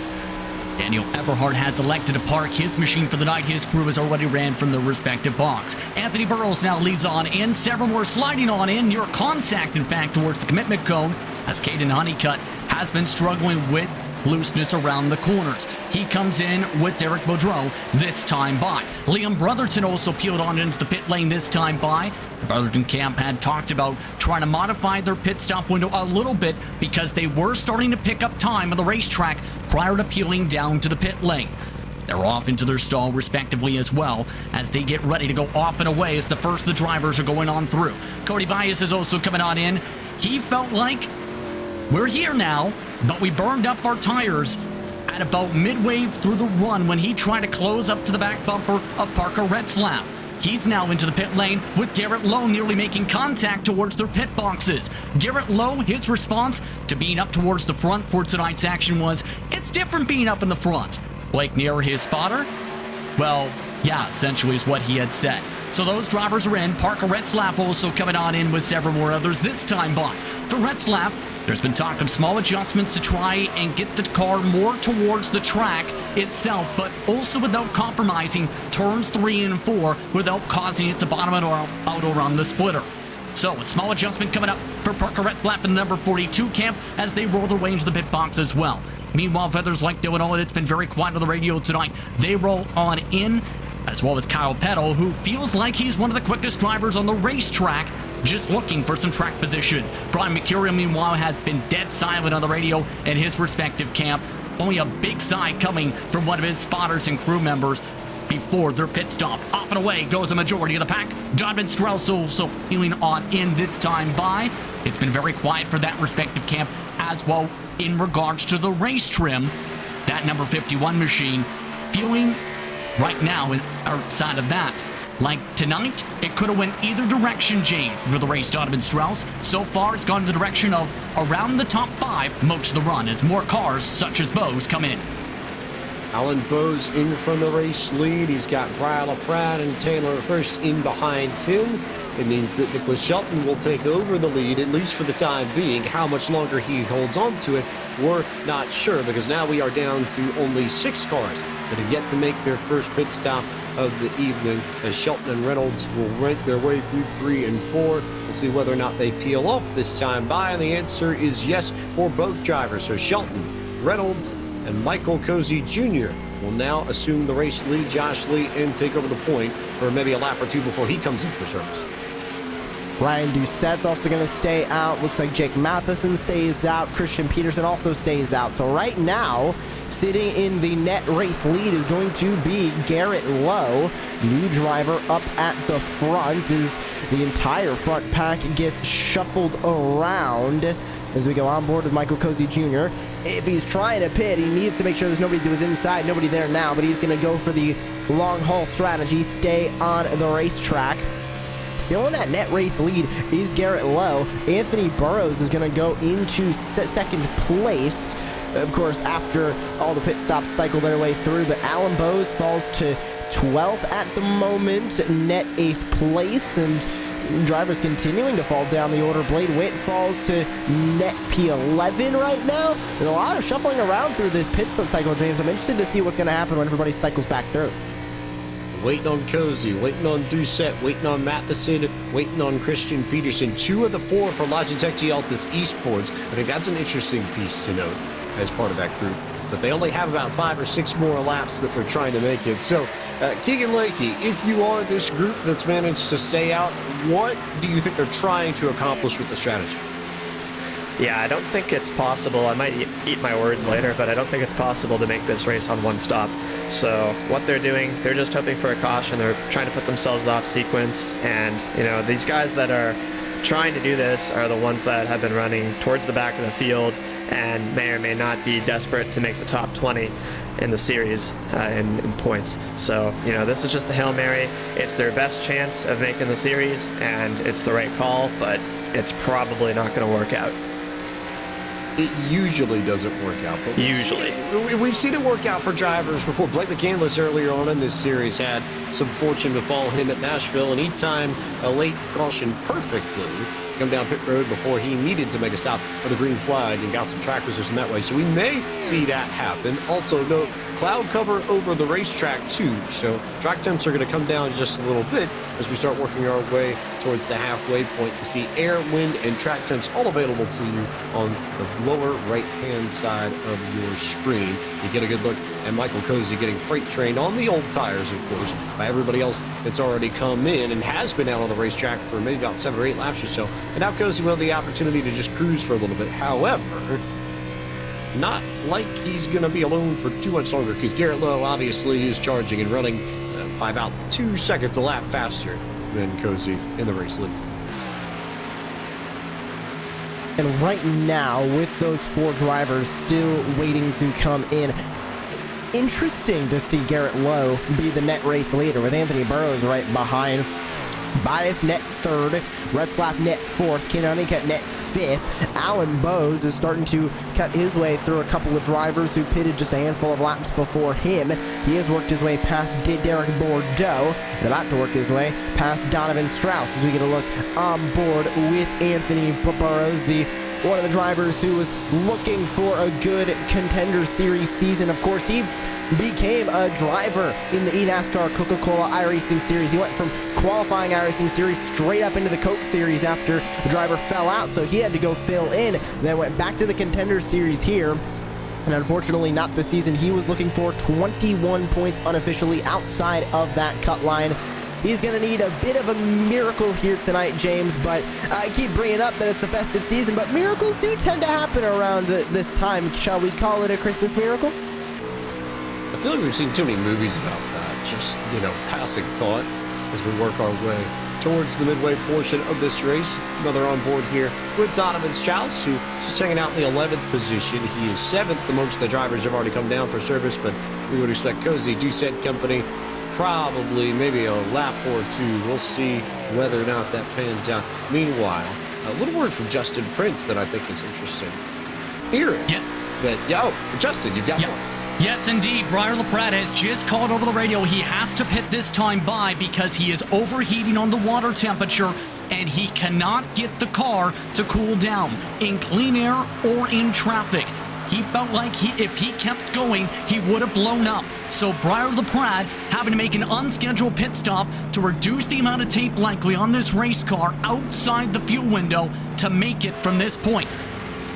Speaker 5: Daniel Eberhardt has elected to park his machine for the night. His crew has already ran from their respective box. Anthony Burrows now leads on in. Several more sliding on in near contact, in fact, towards the commitment cone, as Caden Honeycutt has been struggling with looseness around the corners. He comes in with Derek Boudreau this time by. Liam Brotherton also peeled on into the pit lane this time by. The Brotherton camp had talked about trying to modify their pit stop window a little bit because they were starting to pick up time on the racetrack prior to peeling down to the pit lane. They're off into their stall respectively as well as they get ready to go off and away as the first of the drivers are going on through. Cody Bias is also coming on in. He felt like we're here now, but we burned up our tires at about midway through the run when he tried to close up to the back bumper of Parker Retzlaff. He's now into the pit lane with Garrett Lowe nearly making contact towards their pit boxes. Garrett Lowe, his response to being up towards the front for tonight's action was, it's different being up in the front. Blake near his spotter? Well, yeah, essentially is what he had said. So those drivers are in. Parker Retzlaff also coming on in with several more others this time by. For Retzlaff, there's been talk of small adjustments to try and get the car more towards the track itself, but also without compromising turns 3 and 4 without causing it to bottom it out around the splitter. So a small adjustment coming up for Parker Retzlaff in the number 42 camp as they roll their way into the pit box as well. Meanwhile, feathers like doing all it's been very quiet on the radio tonight. They roll on in, as well as Kyle Peddle, who feels like he's one of the quickest drivers on the racetrack just looking for some track position. Brian Mercurial, meanwhile, has been dead silent on the radio in his respective camp. Only a big sigh coming from one of his spotters and crew members before their pit stop. Off and away goes a majority of the pack. Donovan Strauss also peeling on in this time by. It's been very quiet for that respective camp as well in regards to the race trim. That number 51 machine feeling right now outside of that. Like tonight, it could have went either direction, James, for the race, Donovan Strauss. So far, it's gone in the direction of around the top 5 most of the run as more cars such as Burrows come in.
Speaker 2: Alan Burrows in from the race lead. He's got Brian LaPrade and Taylor Hurst in behind him. It means that Nichols Shelton will take over the lead, at least for the time being. How much longer he holds on to it, we're not sure, because now we are down to only 6 cars that have yet to make their first pit stop of the evening, as Shelton and Reynolds will rank their way through 3 and 4. We'll see whether or not they peel off this time by, and the answer is yes for both drivers. So Shelton, Reynolds, and Michael Cody Jr. will now assume the race lead, Josh Lee, and take over the point for maybe a lap or two before he comes in for service.
Speaker 3: Ryan Doucette's also going to stay out. Looks like Jake Matheson stays out. Christian Peterson also stays out. So right now, sitting in the net race lead is going to be Garrett Lowe, new driver up at the front as the entire front pack gets shuffled around as we go on board with Michael Cody Jr. If he's trying to pit, he needs to make sure there's nobody to his inside, nobody there now, but he's going to go for the long haul strategy, stay on the racetrack. Still in that net race lead is Garrett Lowe. Anthony Burrows is going to go into second place, of course, after all the pit stops cycle their way through. But Alan Bowes falls to 12th at the moment, net 8th place, and drivers continuing to fall down the order. Blade Witt falls to net P11 right now. There's a lot of shuffling around through this pit cycle, James. I'm interested to see what's going to happen when everybody cycles back through.
Speaker 2: Waiting on Cozy, waiting on Doucette, waiting on Matheson, waiting on Christian Peterson. 2 of the 4 for Logitech Altus Esports. I think that's an interesting piece to note as part of that group. But they only have about 5 or 6 more laps that they're trying to make it. So, Keegan Lakey, if you are this group that's managed to stay out, what do you think they're trying to accomplish with the strategy?
Speaker 4: Yeah, I don't think it's possible. I might eat my words later, but I don't think it's possible to make this race on one stop. So what they're doing, they're just hoping for a caution. They're trying to put themselves off sequence. And, you know, these guys that are trying to do this are the ones that have been running towards the back of the field and may or may not be desperate to make the top 20 in the series in points. So, you know, this is just the Hail Mary. It's their best chance of making the series, and it's the right call, but it's probably not going to work out.
Speaker 2: It usually doesn't work out. But
Speaker 4: Usually.
Speaker 2: We've seen it work out for drivers before. Blake McCandless earlier on in this series had some fortune to follow him at Nashville, and he timed a late caution perfectly to come down pit road before he needed to make a stop for the green flag and got some track position that way. So we may see that happen. Also, note cloud cover over the racetrack too. So track temps are going to come down just a little bit as we start working our way towards the halfway point. You see air, wind, and track temps all available to you on the lower right-hand side of your screen. You get a good look at Michael Cody getting freight trained on the old tires, of course, by everybody else that's already come in and has been out on the racetrack for maybe about 7 or 8 laps or so. And now Cody will have the opportunity to just cruise for a little bit. However, not like he's going to be alone for too much longer, because Garrett Lowe obviously is charging and running by about 2 seconds a lap faster than Cody in the race lead.
Speaker 3: And right now, with those 4 drivers still waiting to come in, interesting to see Garrett Lowe be the net race leader with Anthony Burrows right behind. Bias net 3rd, Retzlaff net 4th, Ken Honeycutt net 5th. Alan Bowes is starting to cut his way through a couple of drivers who pitted just a handful of laps before him. He has worked his way past Derek Bordeaux and about to work his way past Donovan Strauss as we get a look on board with Anthony Burrows, one of the drivers who was looking for a good Contender Series season. Of course, he became a driver in the eNASCAR Coca-Cola iRacing Series. He went from qualifying iRacing Series straight up into the Coke Series after the driver fell out, so he had to go fill in, then went back to the Contender Series here. And unfortunately not the season he was looking for. 21 points unofficially outside of that cut line. he's going to need a bit of a miracle here tonight, James. But I keep bringing up that it's the festive season, but miracles do tend to happen around this time. Shall we call it a Christmas miracle?
Speaker 2: I feel like we've seen too many movies about that. Just, passing thought as we work our way towards the midway portion of this race. Another on board here with Donovan Strauss, who's just hanging out in the 11th position. He is 7th amongst the drivers who have already come down for service, but we would expect Cozy, Doucette Company, probably maybe a lap or two. We'll see whether or not that pans out. Meanwhile, a little word from Justin Prince that I think is interesting. Hearing that, Justin, you've got one.
Speaker 5: Yes, indeed. Briar LaPrade has just called over the radio. He has to pit this time by because he is overheating on the water temperature and he cannot get the car to cool down in clean air or in traffic. He felt like if he kept going, he would have blown up. So Briar LaPrade having to make an unscheduled pit stop to reduce the amount of tape likely on this race car outside the fuel window to make it from this point.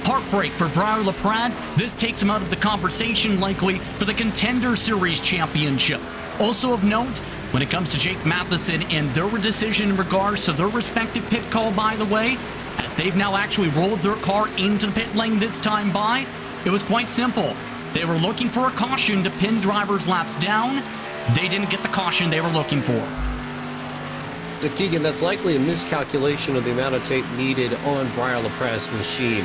Speaker 5: Heartbreak for Briar LaPrade. This takes him out of the conversation likely for the Contender Series championship. Also of note, when it comes to Jake Matheson and their decision in regards to their respective pit call, by the way, as they've now actually rolled their car into the pit lane this time by, it was quite simple. They were looking for a caution to pin drivers' laps down. They didn't get the caution they were looking for.
Speaker 2: Keegan, that's likely a miscalculation of the amount of tape needed on Briar LaPrade's machine.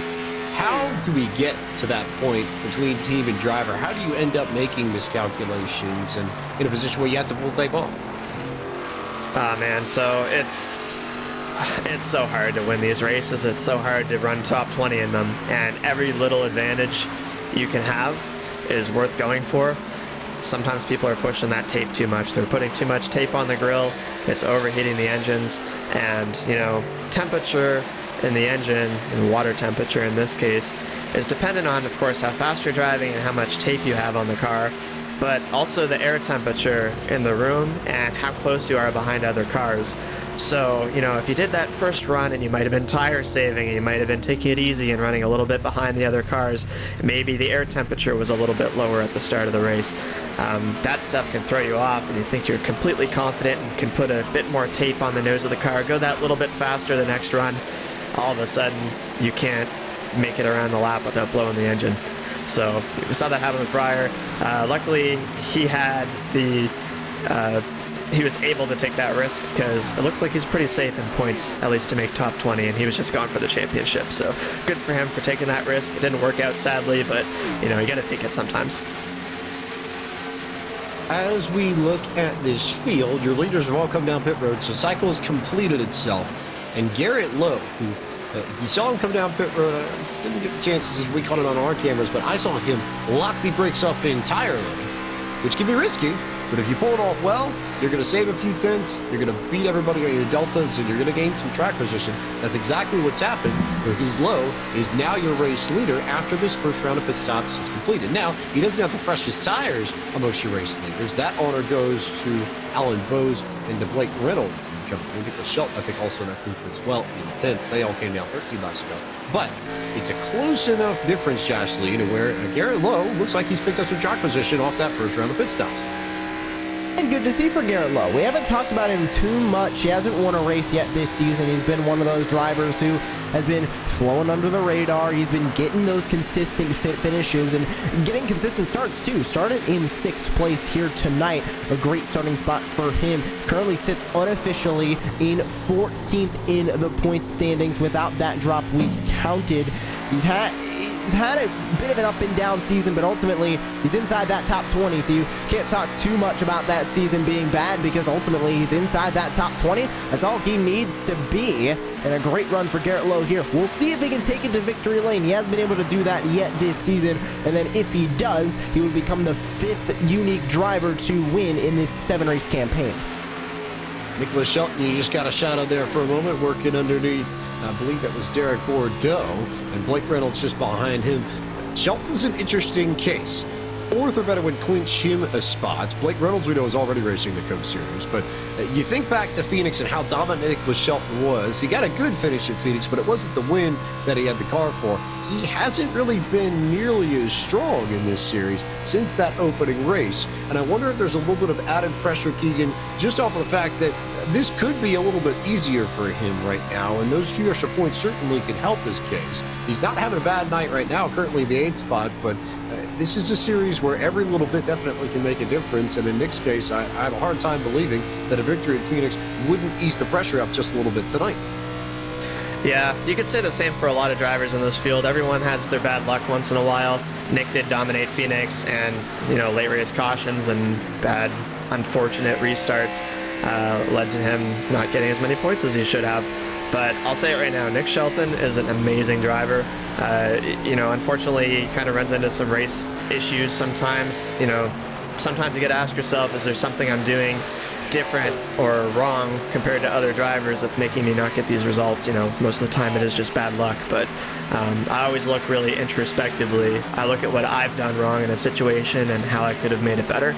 Speaker 2: How do we get to that point between team and driver? How do you end up making miscalculations and in a position where you have to pull tape off?
Speaker 4: Man, so it's so hard to win these races. It's so hard to run top 20 in them, and every little advantage you can have is worth going for. Sometimes people are pushing that tape too much. They're putting too much tape on the grill. It's overheating the engines, and temperature in the engine, and water temperature in this case, is dependent on, of course, how fast you're driving and how much tape you have on the car, but also the air temperature in the room and how close you are behind other cars. So, if you did that first run and you might have been tire saving and you might have been taking it easy and running a little bit behind the other cars, maybe the air temperature was a little bit lower at the start of the race. That stuff can throw you off and you think you're completely confident and can put a bit more tape on the nose of the car, go that little bit faster the next run. All of a sudden, you can't make it around the lap without blowing the engine. So we saw that happen with Briar. Luckily, he had he was able to take that risk because it looks like he's pretty safe in points, at least to make top 20, and he was just going for the championship. So good for him for taking that risk. It didn't work out, sadly, but you got to take it sometimes.
Speaker 2: As we look at this field, your leaders have all come down pit road, so cycle has completed itself. And Garrett Lowe, who you saw him come down pit road, didn't get the chance to see if we caught it on our cameras, but I saw him lock the brakes up entirely, which can be risky. But if you pull it off well, you're going to save a few tenths, you're going to beat everybody on your deltas, and you're going to gain some track position. That's exactly what's happened, because Lowe is now your race leader after this first round of pit stops is completed. Now, he doesn't have the freshest tires amongst your race leaders. That honor goes to Alan Bowes and to Blake Reynolds. We'll get to Shelton, I think, also in that group as well in 10th. They all came down 13 laps ago. But it's a close enough difference, Josh Lee, where Garrett Lowe looks like he's picked up some track position off that first round of pit stops.
Speaker 3: And good to see for Garrett Lowe. We haven't talked about him too much. He hasn't won a race yet this season. He's been one of those drivers who has been flowing under the radar. He's been getting those consistent finishes and getting consistent starts too. Started in 6th place here tonight. A great starting spot for him. Currently sits unofficially in 14th in the points standings without that drop we counted. He's had a bit of an up and down season, but ultimately he's inside that top 20, so you can't talk too much about that season being bad because ultimately he's inside that top 20. That's all he needs to be, and a great run for Garrett Lowe here. We'll see if he can take it to victory lane. He hasn't been able to do that yet this season, and then if he does, he would become the 5th unique driver to win in this 7-race campaign.
Speaker 2: Nicholas Shelton, you just got a shot out there for a moment, working underneath. I believe that was Derek Bordeaux, and Blake Reynolds just behind him. Shelton's an interesting case. fourth or better would clinch him a spot. Blake Reynolds, we know, is already racing the Coke Series, but you think back to Phoenix and how dominant Nichols Shelton was. He got a good finish at Phoenix, but it wasn't the win that he had the car for. He hasn't really been nearly as strong in this series since that opening race, and I wonder if there's a little bit of added pressure, Keegan, just off of the fact that this could be a little bit easier for him right now, and those few extra points certainly could help his case. He's not having a bad night right now, currently the 8th spot, but this is a series where every little bit definitely can make a difference, and in Nick's case, I have a hard time believing that a victory at Phoenix wouldn't ease the pressure up just a little bit tonight.
Speaker 4: Yeah, you could say the same for a lot of drivers in this field. Everyone has their bad luck once in a while. Nick did dominate Phoenix, and late race cautions and bad, unfortunate restarts led to him not getting as many points as he should have. But I'll say it right now, Nick Shelton is an amazing driver. Unfortunately, he kind of runs into some race issues sometimes. Sometimes you got to ask yourself, is there something I'm doing different or wrong compared to other drivers that's making me not get these results? Most of the time it is just bad luck, but I always look really introspectively. I look at what I've done wrong in a situation and how I could have made it better.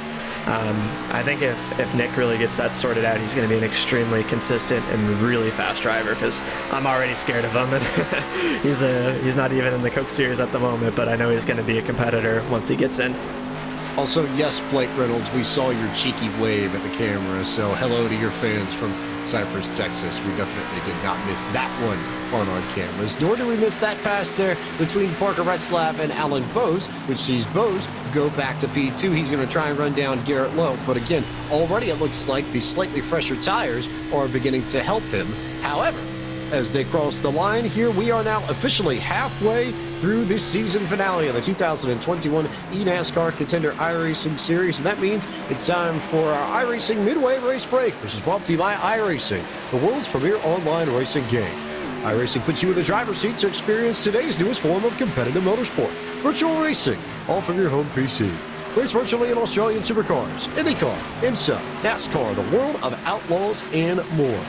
Speaker 4: I think if Nick really gets that sorted out, he's going to be an extremely consistent and really fast driver, because I'm already scared of him. And he's not even in the Coke Series at the moment, but I know he's going to be a competitor once he gets in.
Speaker 2: Also, yes, Blake Reynolds, we saw your cheeky wave at the camera, so hello to your fans from Cypress, Texas. We definitely did not miss that one on our cameras, nor did we miss that pass there between Parker Retzlaff and Alan Bowes, which sees Bowes go back to P2. He's going to try and run down Garrett Lowe, but again, already it looks like the slightly fresher tires are beginning to help him. However, as they cross the line here, we are now officially halfway through this season finale of the 2021 eNASCAR Contender iRacing Series, and that means it's time for our iRacing Midway Race Break, which is brought to you by iRacing, the world's premier online racing game. iRacing puts you in the driver's seat to experience today's newest form of competitive motorsport, virtual racing, all from your home PC. Race virtually in Australian supercars, IndyCar, IMSA, NASCAR, the world of outlaws, and more.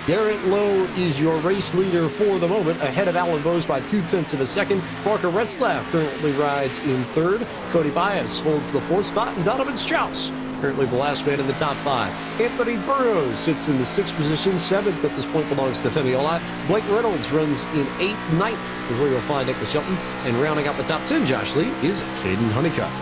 Speaker 2: Garrett Lowe is your race leader for the moment, ahead of Alan Bowes by 0.2 of a second. Parker Retzlaff currently rides in third. Cody Bias holds the 4th spot, and Donovan Strauss currently the last man in the top 5. Anthony Burrows sits in the 6th position. 7th at this point belongs to Femiola. Blake Reynolds runs in 8th. 9th is where you'll find Nichols Shelton. And rounding out the top 10, Josh Lee, is Caden Honeycutt.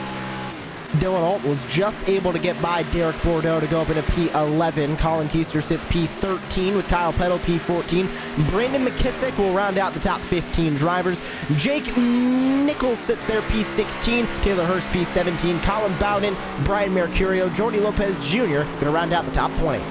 Speaker 3: Dylan Alt was just able to get by Derek Bordeaux to go up into P11. Colin Keister sits P13 with Kyle Peddle P14. Brandon McKissick will round out the top 15 drivers. Jake Nichols sits there P16. Taylor Hurst P17. Colin Bowden, Brian Mercurio, Jordy Lopez Jr. going to round out the top 20.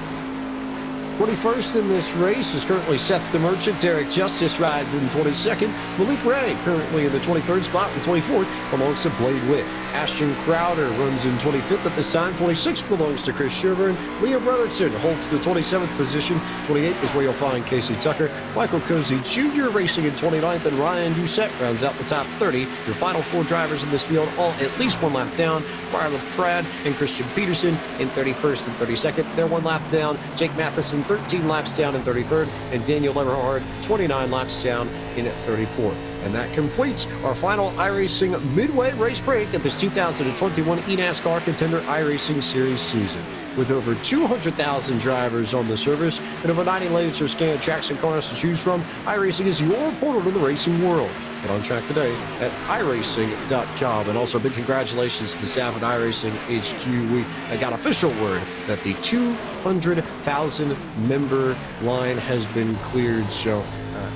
Speaker 2: 21st in this race is currently Seth the Merchant. Derek Justice rides in 22nd. Malik Ray currently in the 23rd spot, and 24th belongs to Blade Witt. Ashton Crowder runs in 25th at this time. 26th belongs to Chris Sherburne. Leah Brotherton holds the 27th position. 28th is where you'll find Casey Tucker. Michael Cozy Jr. racing in 29th, and Ryan Doucette rounds out the top 30. Your final 4 drivers in this field, all at least 1 lap down. Marla Pratt and Christian Peterson in 31st and 32nd. They're 1 lap down. Jake Matheson 13 laps down in 33rd, and Daniel Everhard 29 laps down in 34th. And that completes our final iRacing Midway Race Break at this 2021 eNASCAR Contender iRacing Series season. With over 200,000 drivers on the service and over 90 lanes of scanned tracks and cars to choose from, iRacing is your portal to the racing world. Get on track today at iRacing.com. And also, big congratulations to the staff at iRacing HQ. We got official word that the 200,000 member line has been cleared. So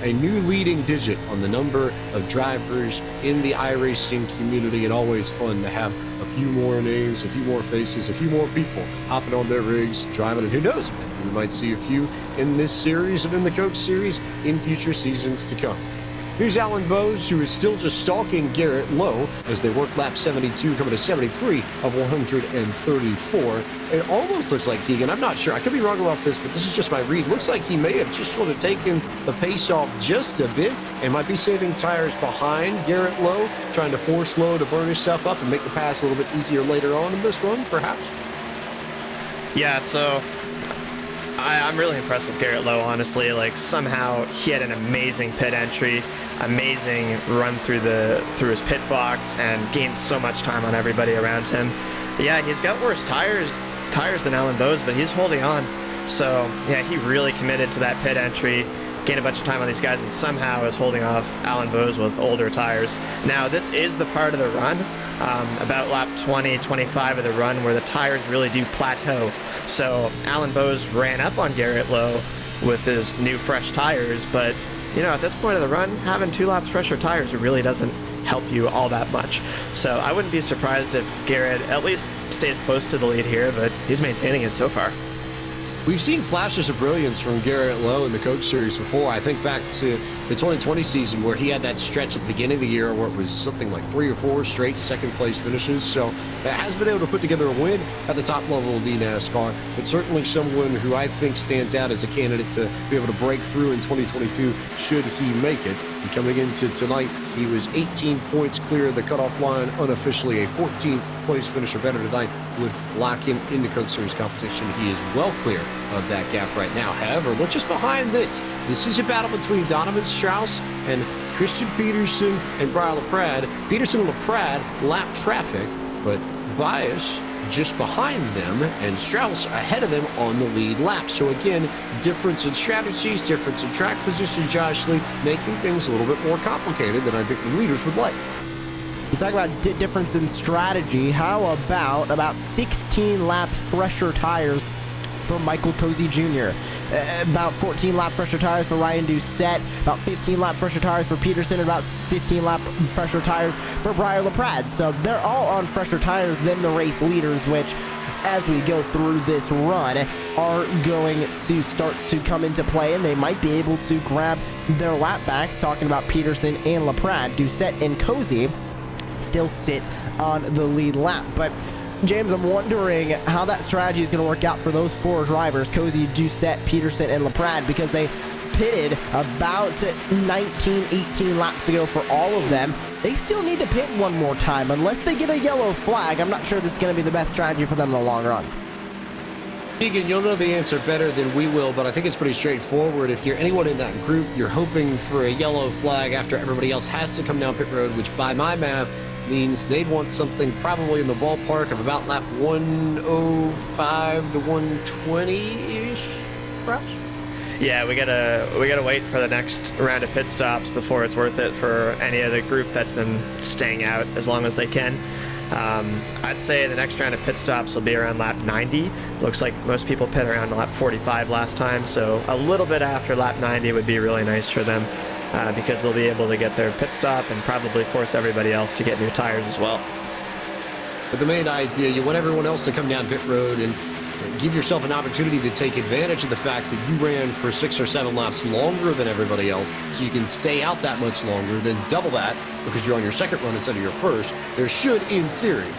Speaker 2: a new leading digit on the number of drivers in the iRacing community, and always fun to have a few more names, a few more faces, a few more people hopping on their rigs, driving, and who knows, we might see a few in this series and in the Coke Series in future seasons to come. Here's Alan Bowes, who is still just stalking Garrett Lowe as they work lap 72, coming to 73 of 134. It almost looks like Keegan, I'm not sure, I could be wrong about this, but this is just my read. Looks like he may have just sort of taken the pace off just a bit and might be saving tires behind Garrett Lowe, trying to force Lowe to burn himself up and make the pass a little bit easier later on in this run, perhaps?
Speaker 4: Yeah, so I'm really impressed with Garrett Lowe, honestly. Like, somehow he had an amazing pit entry, amazing run through his pit box, and gained so much time on everybody around him. Yeah, he's got worse tires than Alan Bowes, but he's holding on. So yeah, he really committed to that pit entry, gained a bunch of time on these guys, and somehow is holding off Alan Bowes with older tires. Now, this is the part of the run, about lap 20, 25 of the run, where the tires really do plateau. So Alan Bowes ran up on Garrett Lowe with his new fresh tires, but you know, at this point of the run, having 2 laps fresher tires really doesn't help you all that much. So I wouldn't be surprised if Garrett at least stays close to the lead here, but he's maintaining it so far.
Speaker 2: We've seen flashes of brilliance from Garrett Lowe in the Coke Series before. I think back to the 2020 season where he had that stretch at the beginning of the year where it was something like 3 or 4 straight second-place finishes. So has been able to put together a win at the top level of eNASCAR. But certainly someone who I think stands out as a candidate to be able to break through in 2022 should he make it. And coming into tonight, he was 18 points clear of the cutoff line unofficially. A 14th place finish or better tonight would lock him into Coke Series competition. He is well clear of that gap right now. However, look just behind this. This is a battle between Donovan Strauss and Christian Peterson and Brian LaPrade. Peterson and LaPrade lap traffic, but Bias just behind them and Strauss ahead of them on the lead lap. So again, difference in strategies, difference in track position, Josh Lee, making things a little bit more complicated than I think the leaders would like.
Speaker 3: You talk about difference in strategy. How about 16 lap fresher tires for Michael Cozy Jr., about 14 lap fresher tires for Ryan Doucette, about 15 lap fresher tires for Peterson, and about 15 lap fresher tires for Brian LaPrade. So they're all on fresher tires than the race leaders, which, as we go through this run, are going to start to come into play, and they might be able to grab their lap backs. Talking about Peterson and LaPrade, Doucette and Cozy still sit on the lead lap. But James, I'm wondering how that strategy is going to work out for those 4 drivers, Cozy, Doucette, Peterson, and LaPrade, because they pitted about 19, 18 laps ago for all of them. They still need to pit one more time. Unless they get a yellow flag, I'm not sure this is going to be the best strategy for them in the long run.
Speaker 2: Keegan, you'll know the answer better than we will, but I think it's pretty straightforward. If you're anyone in that group, you're hoping for a yellow flag after everybody else has to come down pit road, which by my math means they'd want something probably in the ballpark of about lap 105 to 120-ish, perhaps?
Speaker 4: Yeah, we gotta wait for the next round of pit stops before it's worth it for any other group that's been staying out as long as they can. I'd say the next round of pit stops will be around lap 90. Looks like most people pit around lap 45 last time, so a little bit after lap 90 would be really nice for them. Because they'll be able to get their pit stop and probably force everybody else to get new tires as well.
Speaker 2: But the main idea, you want everyone else to come down pit road and give yourself an opportunity to take advantage of the fact that you ran for 6 or 7 laps longer than everybody else, so you can stay out that much longer, then double that because you're on your second run instead of your first. There should, in theory,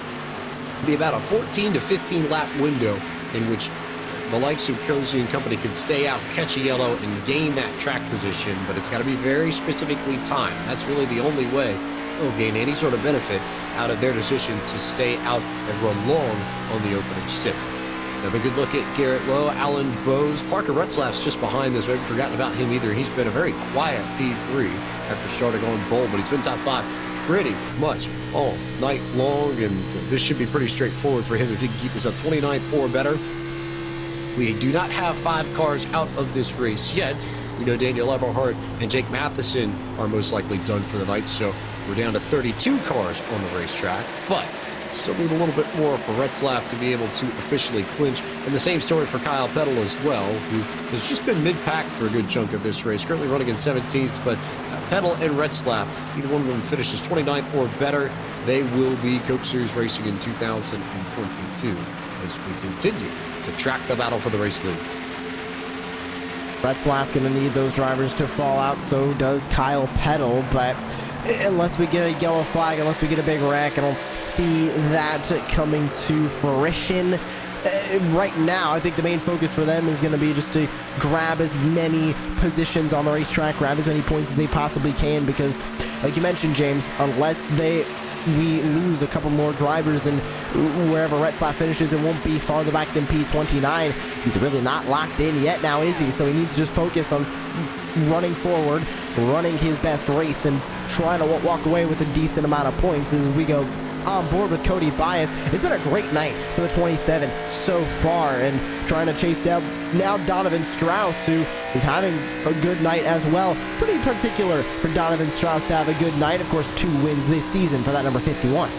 Speaker 2: be about a 14 to 15 lap window in which the likes of Cozy and company could stay out, catch a yellow, and gain that track position, but it's got to be very specifically timed. That's really the only way they'll gain any sort of benefit out of their decision to stay out and run long on the opening stint. Another good look at Garrett Lowe, Alan Bowes. Parker Retzlaff's just behind this. We haven't forgotten about him either. He's been a very quiet P3 after starting on pole, but he's been top 5 pretty much all night long, and this should be pretty straightforward for him if he can keep this up 29th or better. We do not have 5 cars out of this race yet. We know Daniel Eberhardt and Jake Matheson are most likely done for the night, so we're down to 32 cars on the racetrack, but still need a little bit more for Retzlaff to be able to officially clinch. And the same story for Kyle Peddle as well, who has just been mid-pack for a good chunk of this race, currently running in 17th, but Peddle and Retzlaff, either one of them finishes 29th or better, they will be Coke Series racing in 2022 as we continue to track the battle for the race lead.
Speaker 3: Retzlaff going to need those drivers to fall out, so does Kyle Peddle, but unless we get a yellow flag, unless we get a big wreck, I don't see that coming to fruition. Right now, I think the main focus for them is going to be just to grab as many positions on the racetrack, grab as many points as they possibly can, because like you mentioned, James, unless they we lose a couple more drivers and wherever Retzlaff finishes, it won't be farther back than P29. He's really not locked in yet now, is he? So he needs to just focus on running forward, running his best race, and trying to walk away with a decent amount of points as we go on board with Cody Bias. It's been a great night for the 27 so far, and trying to chase down now Donovan Strauss, who is having a good night as well. Pretty particular for Donovan Strauss to have a good night. Of course, 2 wins this season for that number 51.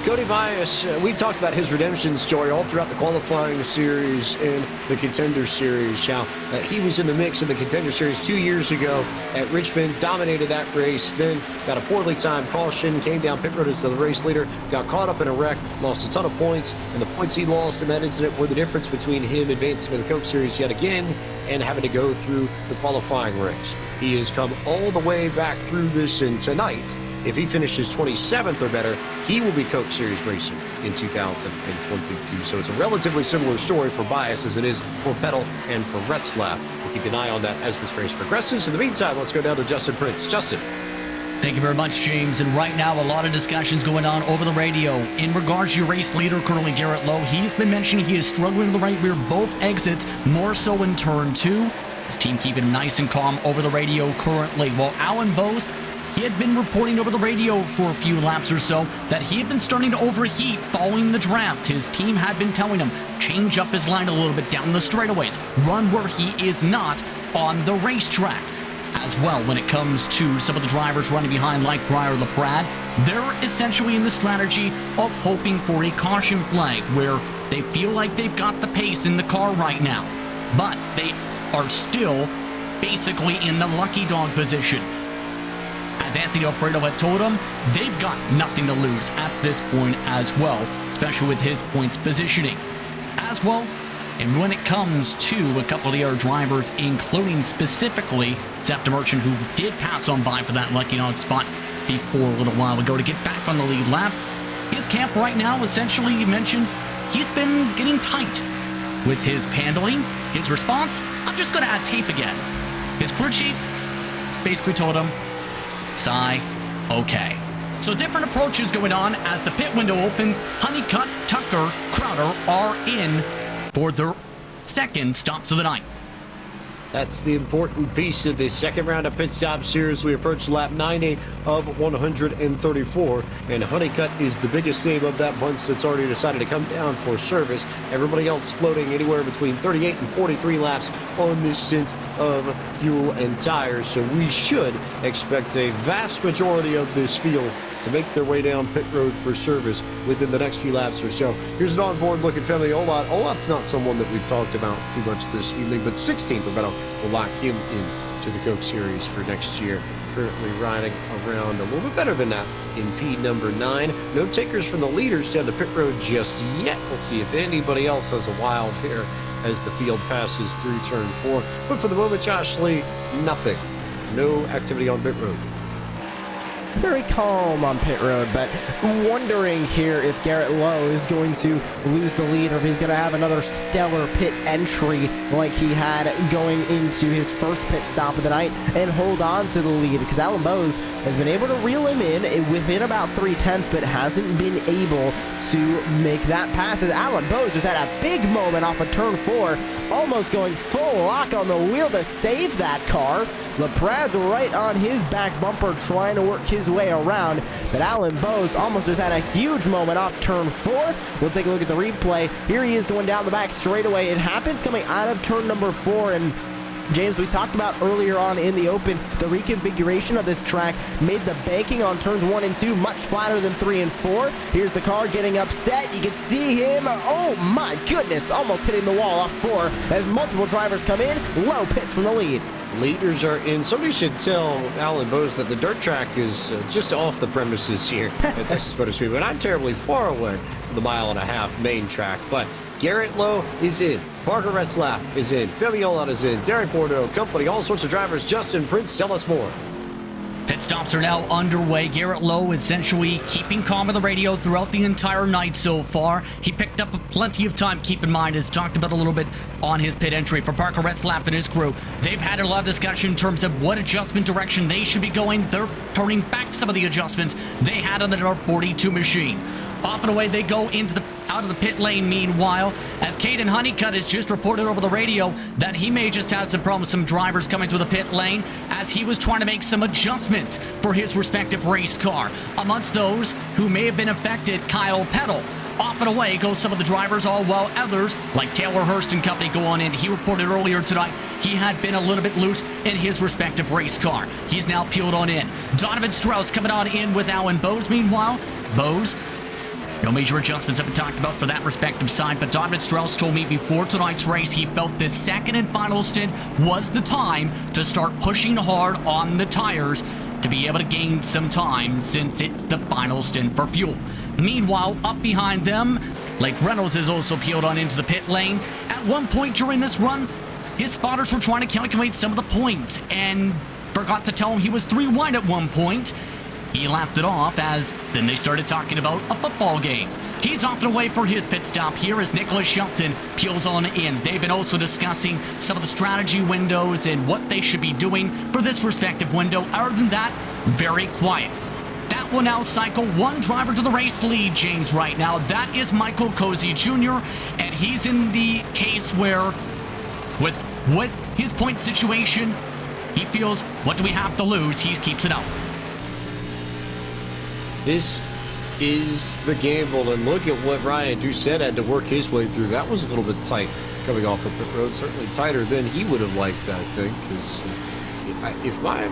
Speaker 2: Cody Bias, we talked about his redemption story all throughout the qualifying series and the Contender series. How he was in the mix in the Contender series 2 years ago at Richmond, dominated that race, then got a poorly timed caution, came down pit road as the race leader, got caught up in a wreck, lost a ton of points, and the points he lost in that incident were the difference between him advancing to the Coke Series yet again and having to go through the qualifying race. He has come all the way back through this, and tonight, if he finishes 27th or better, he will be Coke Series racing in 2022. So it's a relatively similar story for Bias as it is for Petal and for Retzlaff. We'll keep an eye on that as this race progresses. In the meantime, let's go down to Justin Prince. Justin.
Speaker 5: Thank you very much, James. And right now, a lot of discussions going on over the radio. In regards to your race leader, currently Garrett Lowe, he's been mentioning he is struggling to the right rear both exits, more so in turn 2. His team keeping nice and calm over the radio currently. While Alan Bowes, he had been reporting over the radio for a few laps or so that he had been starting to overheat following the draft. His team had been telling him, change up his line a little bit down the straightaways, run where he is not on the racetrack. As well, when it comes to some of the drivers running behind like Briar LaPrade, they're essentially in the strategy of hoping for a caution flag where they feel like they've got the pace in the car right now, but they are still basically in the lucky dog position. As Anthony Alfredo had told him, they've got nothing to lose at this point as well, especially with his points positioning. As well, and when it comes to a couple of the other drivers, including specifically Zeph Merchant, who did pass on by for that lucky dog spot before a little while ago to get back on the lead lap, his camp right now, essentially, you mentioned, he's been getting tight with his handling. His response, I'm just going to add tape again. His crew chief basically told him, sigh, okay. So different approaches going on as the pit window opens. Honeycutt, Tucker, Crowder are in for their second stops of the night.
Speaker 2: That's the important piece of the second round of pit stops here as we approach lap 90 of 134. And Honeycutt is the biggest name of that bunch that's already decided to come down for service. Everybody else floating anywhere between 38 and 43 laps on this stint of fuel and tires. So we should expect a vast majority of this field to make their way down pit road for service within the next few laps or so. Here's an onboard look at Femi Olot. Olot's not someone that we've talked about too much this evening, but 16th Roberto will lock him in to the Coke Series for next year. Currently riding around a little bit better than that in P number 9. No takers from the leaders down to pit road just yet. We'll see if anybody else has a wild hair as the field passes through turn 4. But for the moment, Josh Lee, nothing. No activity on pit road.
Speaker 3: Very calm on pit road, but wondering here if Garrett Lowe is going to lose the lead or if he's going to have another stellar pit entry like he had going into his first pit stop of the night and hold on to the lead, because Alan Bowes has been able to reel him in within about 3/10 but hasn't been able to make that pass as Alan Bowes just had a big moment off of turn 4, almost going full lock on the wheel to save that car. LaPrade's right on his back bumper trying to work his way around, but Alan Bowes almost just had a huge moment off turn 4. We'll take a look at the replay. Here he is going down the back straightaway. It happens coming out of turn number 4, and James, we talked about earlier on in the open, the reconfiguration of this track made the banking on turns 1 and 2 much flatter than 3 and 4. Here's the car getting upset. You can see him, oh my goodness, almost hitting the wall off 4 as multiple drivers come in. Low pits from the lead.
Speaker 2: Leaders are in. Somebody should tell Alan Bowes that the dirt track is just off the premises here at Texas Motor Speedway. Not terribly far away from the 1.5 mile main track, but Garrett Lowe is in. Parker Retzlaff is in. Femi Olot is in. Derek Bordeaux, company, all sorts of drivers. Justin Prince, tell us more.
Speaker 5: Pit stops are now underway. Garrett Lowe essentially keeping calm on the radio throughout the entire night so far. He picked up plenty of time, keep in mind, as talked about a little bit on his pit entry. For Parker Retzlaff and his crew, they've had a lot of discussion in terms of what adjustment direction they should be going. They're turning back some of the adjustments they had on the number 42 machine. Off and away they go out of the pit lane meanwhile, as Caden Honeycutt has just reported over the radio that he may just have some problems with some drivers coming through the pit lane as he was trying to make some adjustments for his respective race car. Amongst those who may have been affected, Kyle Peddle. Off and away go some of the drivers, all while others, like Taylor Hurst and company, go on in. He reported earlier tonight he had been a little bit loose in his respective race car. He's now peeled on in. Donovan Strauss coming on in with Alan Bowes meanwhile. Bowes, no major adjustments have been talked about for that respective side, but Donovan Strauss told me before tonight's race he felt this second and final stint was the time to start pushing hard on the tires to be able to gain some time since it's the final stint for fuel. Meanwhile, up behind them, Blake Reynolds is also peeled on into the pit lane. At one point during this run, his spotters were trying to calculate some of the points and forgot to tell him he was 3 wide at one point. He laughed it off as then they started talking about a football game. He's off and away for his pit stop here as Nicholas Shelton peels on in. They've been also discussing some of the strategy windows and what they should be doing for this respective window. Other than that, very quiet. That will now cycle one driver to the race lead, James, right now. That is Michael Cozy Jr., and he's in the case where, with his point situation, he feels, what do we have to lose? He keeps it up.
Speaker 2: This is the gamble, and look at what Ryan Doucette had to work his way through. That was a little bit tight coming off of pit road, certainly tighter than he would have liked, I think, because if my...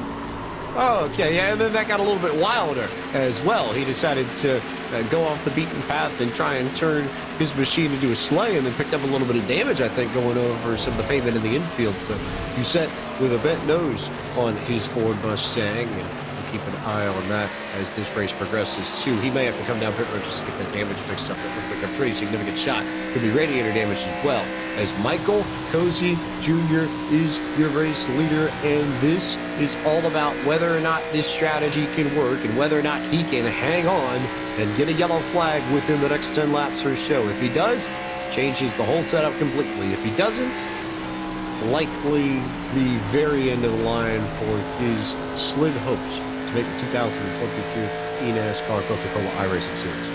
Speaker 2: Oh, okay, yeah, and then that got a little bit wilder as well. He decided to go off the beaten path and try and turn his machine into a sleigh, and then picked up a little bit of damage, I think, going over some of the pavement in the infield. So Doucette with a bent nose on his Ford Mustang, and keep an eye on that as this race progresses too. He may have to come down pit road just to get that damage fixed up. That looked like a pretty significant shot. Could be radiator damage as well. As Michael Cozy Jr. is your race leader, and this is all about whether or not this strategy can work and whether or not he can hang on and get a yellow flag within the next 10 laps or so. If he does, changes the whole setup completely. If he doesn't, likely the very end of the line for his slim hopes to make the 2022 eNASCAR Coca-Cola iRacing Series.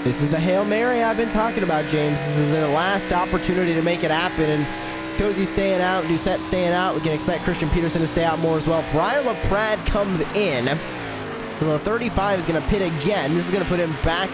Speaker 3: This is the Hail Mary I've been talking about, James. This is their last opportunity to make it happen, and Cozy staying out, Doucette staying out. We can expect Christian Peterson to stay out more as well. Brian LaPrade comes in. So the 35 is going to pit again. This is going to put him back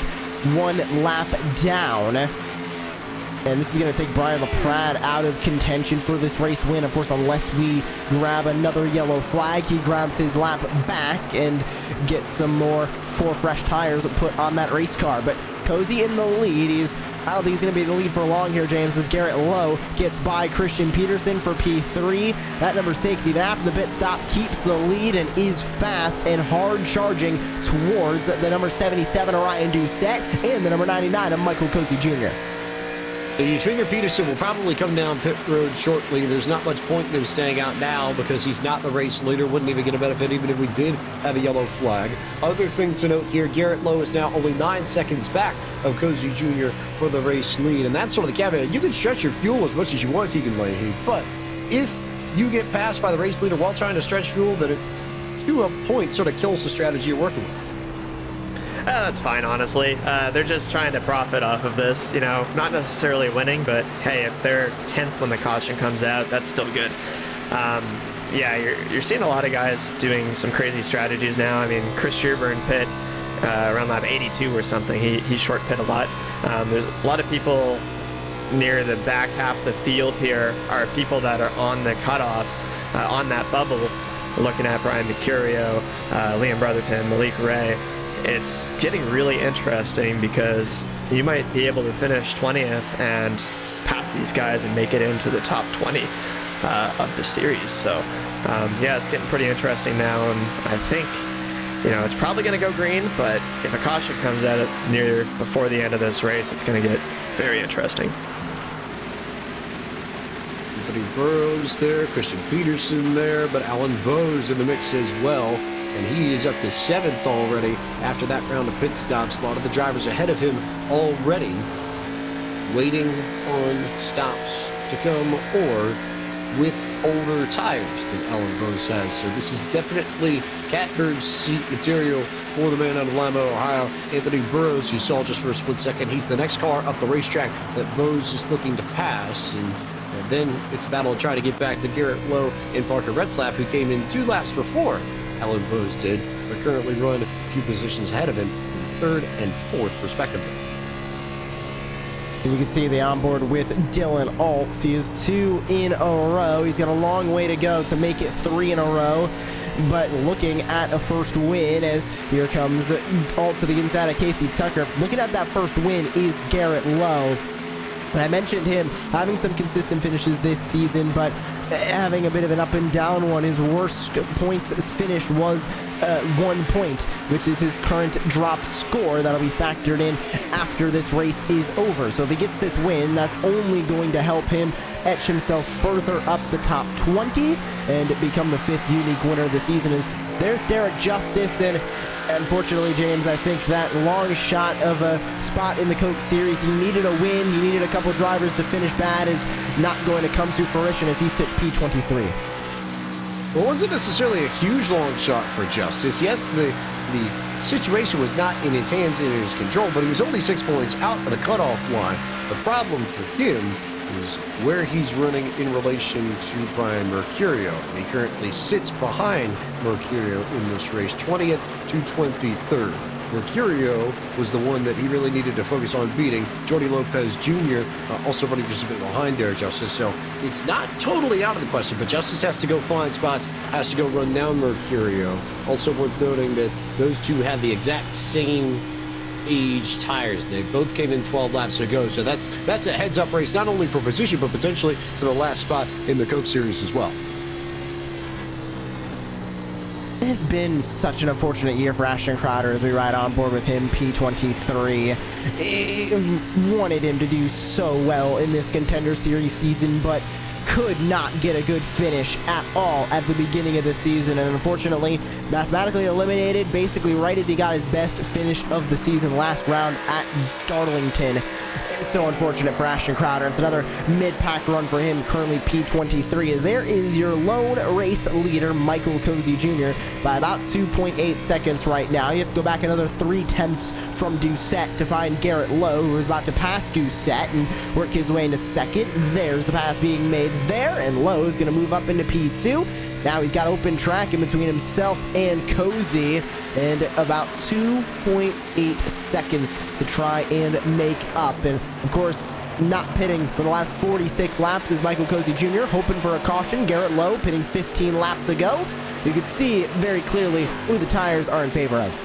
Speaker 3: one lap down. And this is going to take Brian LaPrade out of contention for this race win. Of course, unless we grab another yellow flag, he grabs his lap back and gets some more 4 fresh tires put on that race car. But Cozy in the lead. I don't think he's going to be in the lead for long here, James, as Garrett Lowe gets by Christian Peterson for P3. That number 6, even after the pit stop, keeps the lead and is fast and hard charging towards the number 77 of Ryan Doucette and the number 99 of Michael Cozy Jr.
Speaker 2: You figure Peterson will probably come down pit road shortly. There's not much point in him staying out now because he's not the race leader. Wouldn't even get a benefit even if we did have a yellow flag. Other thing to note here, Garrett Lowe is now only 9 seconds back of Cozy Jr. for the race lead. And that's sort of the caveat. You can stretch your fuel as much as you want, Keegan Leahy. But if you get passed by the race leader while trying to stretch fuel, then it, to a point, sort of kills the strategy you're working with.
Speaker 4: That's fine, honestly. They're just trying to profit off of this, you know, not necessarily winning, but hey, if they're 10th when the caution comes out, that's still good. Yeah, you're seeing a lot of guys doing some crazy strategies now. I mean, Chris Shearburn pit around lap 82 or something. He short pit a lot. There's a lot of people near the back half of the field here are people that are on the cutoff, on that bubble, looking at Brian Mercurio, Liam Brotherton, Malik Ray. It's getting really interesting because you might be able to finish 20th and pass these guys and make it into the top 20 of the series. So, yeah, it's getting pretty interesting now. And I think, you know, it's probably going to go green, but if a caution comes out before the end of this race, it's going to get very interesting.
Speaker 2: Burrows there, Christian Peterson there, but Alan Bowes in the mix as well. and he is up to 7th already after that round of pit stops. A lot of the drivers ahead of him already waiting on stops to come or with older tires than Alan Burrows has. So this is definitely catbird seat material for the man out of Lima, Ohio, Anthony Burrows. You saw just for a split second, he's the next car up the racetrack that Bose is looking to pass. And then it's a battle to try to get back to Garrett Lowe and Parker Retzlaff, who came in 2 laps before Alan Bose did, but currently run a few positions ahead of him in 3rd and 4th, respectively.
Speaker 3: And you can see the onboard with Dylan Alts. He is 2 in a row. He's got a long way to go to make it 3 in a row. But looking at a first win, as here comes Alt to the inside of Casey Tucker. Looking at that first win is Garrett Lowe. I mentioned him having some consistent finishes this season, but having a bit of an up and down one. His worst points finish was 1 point, which is his current drop score that'll be factored in after this race is over. So if he gets this win, that's only going to help him etch himself further up the top 20 and become the 5th unique winner of the season. There's Derek Justice, and unfortunately, James, I think that long shot of a spot in the Coke Series, he needed a win, he needed a couple drivers to finish bad, is not going to come to fruition as he sits P23.
Speaker 2: Well, it wasn't necessarily a huge long shot for Justice. Yes, the situation was not in his hands and in his control, but he was only 6 points out of the cutoff line. The problem for him is where he's running in relation to Brian Mercurio. And he currently sits behind Mercurio in this race, 20th to 23rd. Mercurio was the one that he really needed to focus on beating. Jordy Lopez Jr. Also running just a bit behind Derek Justice, so it's not totally out of the question, but Justice has to go find spots, has to go run down Mercurio. Also worth noting that those two have the exact same age tires. They both came in 12 laps ago, so that's a heads-up race, not only for position, but potentially for the last spot in the Coke Series as well.
Speaker 3: It's been such an unfortunate year for Ashton Crowder as we ride on board with him, P23. Wanted him to do so well in this Contender Series season, but could not get a good finish at all at the beginning of the season, and unfortunately mathematically eliminated basically right as he got his best finish of the season last round at Darlington. So unfortunate for Ashton Crowder. It's another mid-pack run for him, currently P23, as there is your lone race leader, Michael Cozy Jr., by about 2.8 seconds right now. He has to go back another 3/10 from Doucette to find Garrett Lowe, who is about to pass Doucette and work his way into second. There's the pass being made there, and Lowe is going to move up into P2. Now he's got open track in between himself and Cozy, and about 2.8 seconds to try and make up. And of course, not pitting for the last 46 laps is Michael Cozy Jr., hoping for a caution. Garrett Lowe pitting 15 laps ago. You can see very clearly who the tires are in favor of.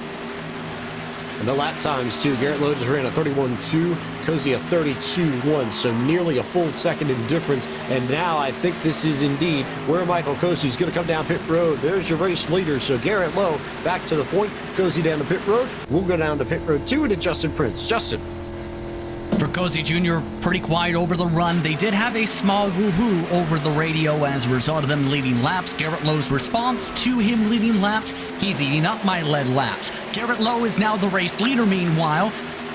Speaker 2: And the lap times, too. Garrett Lowe just ran a 31.2, Cozy a 32.1, so nearly a full second in difference. And now I think this is indeed where Michael Cozy's going to come down pit road. There's your race leader. So Garrett Lowe back to the point. Cozy down to pit road. We'll go down to pit road 2 to Justin Prince. Justin.
Speaker 5: For Cozy Jr., pretty quiet over the run. They did have a small woohoo over the radio as a result of them leading laps. Garrett Lowe's response to him leading laps, he's eating up my lead laps. Garrett Lowe is now the race leader meanwhile.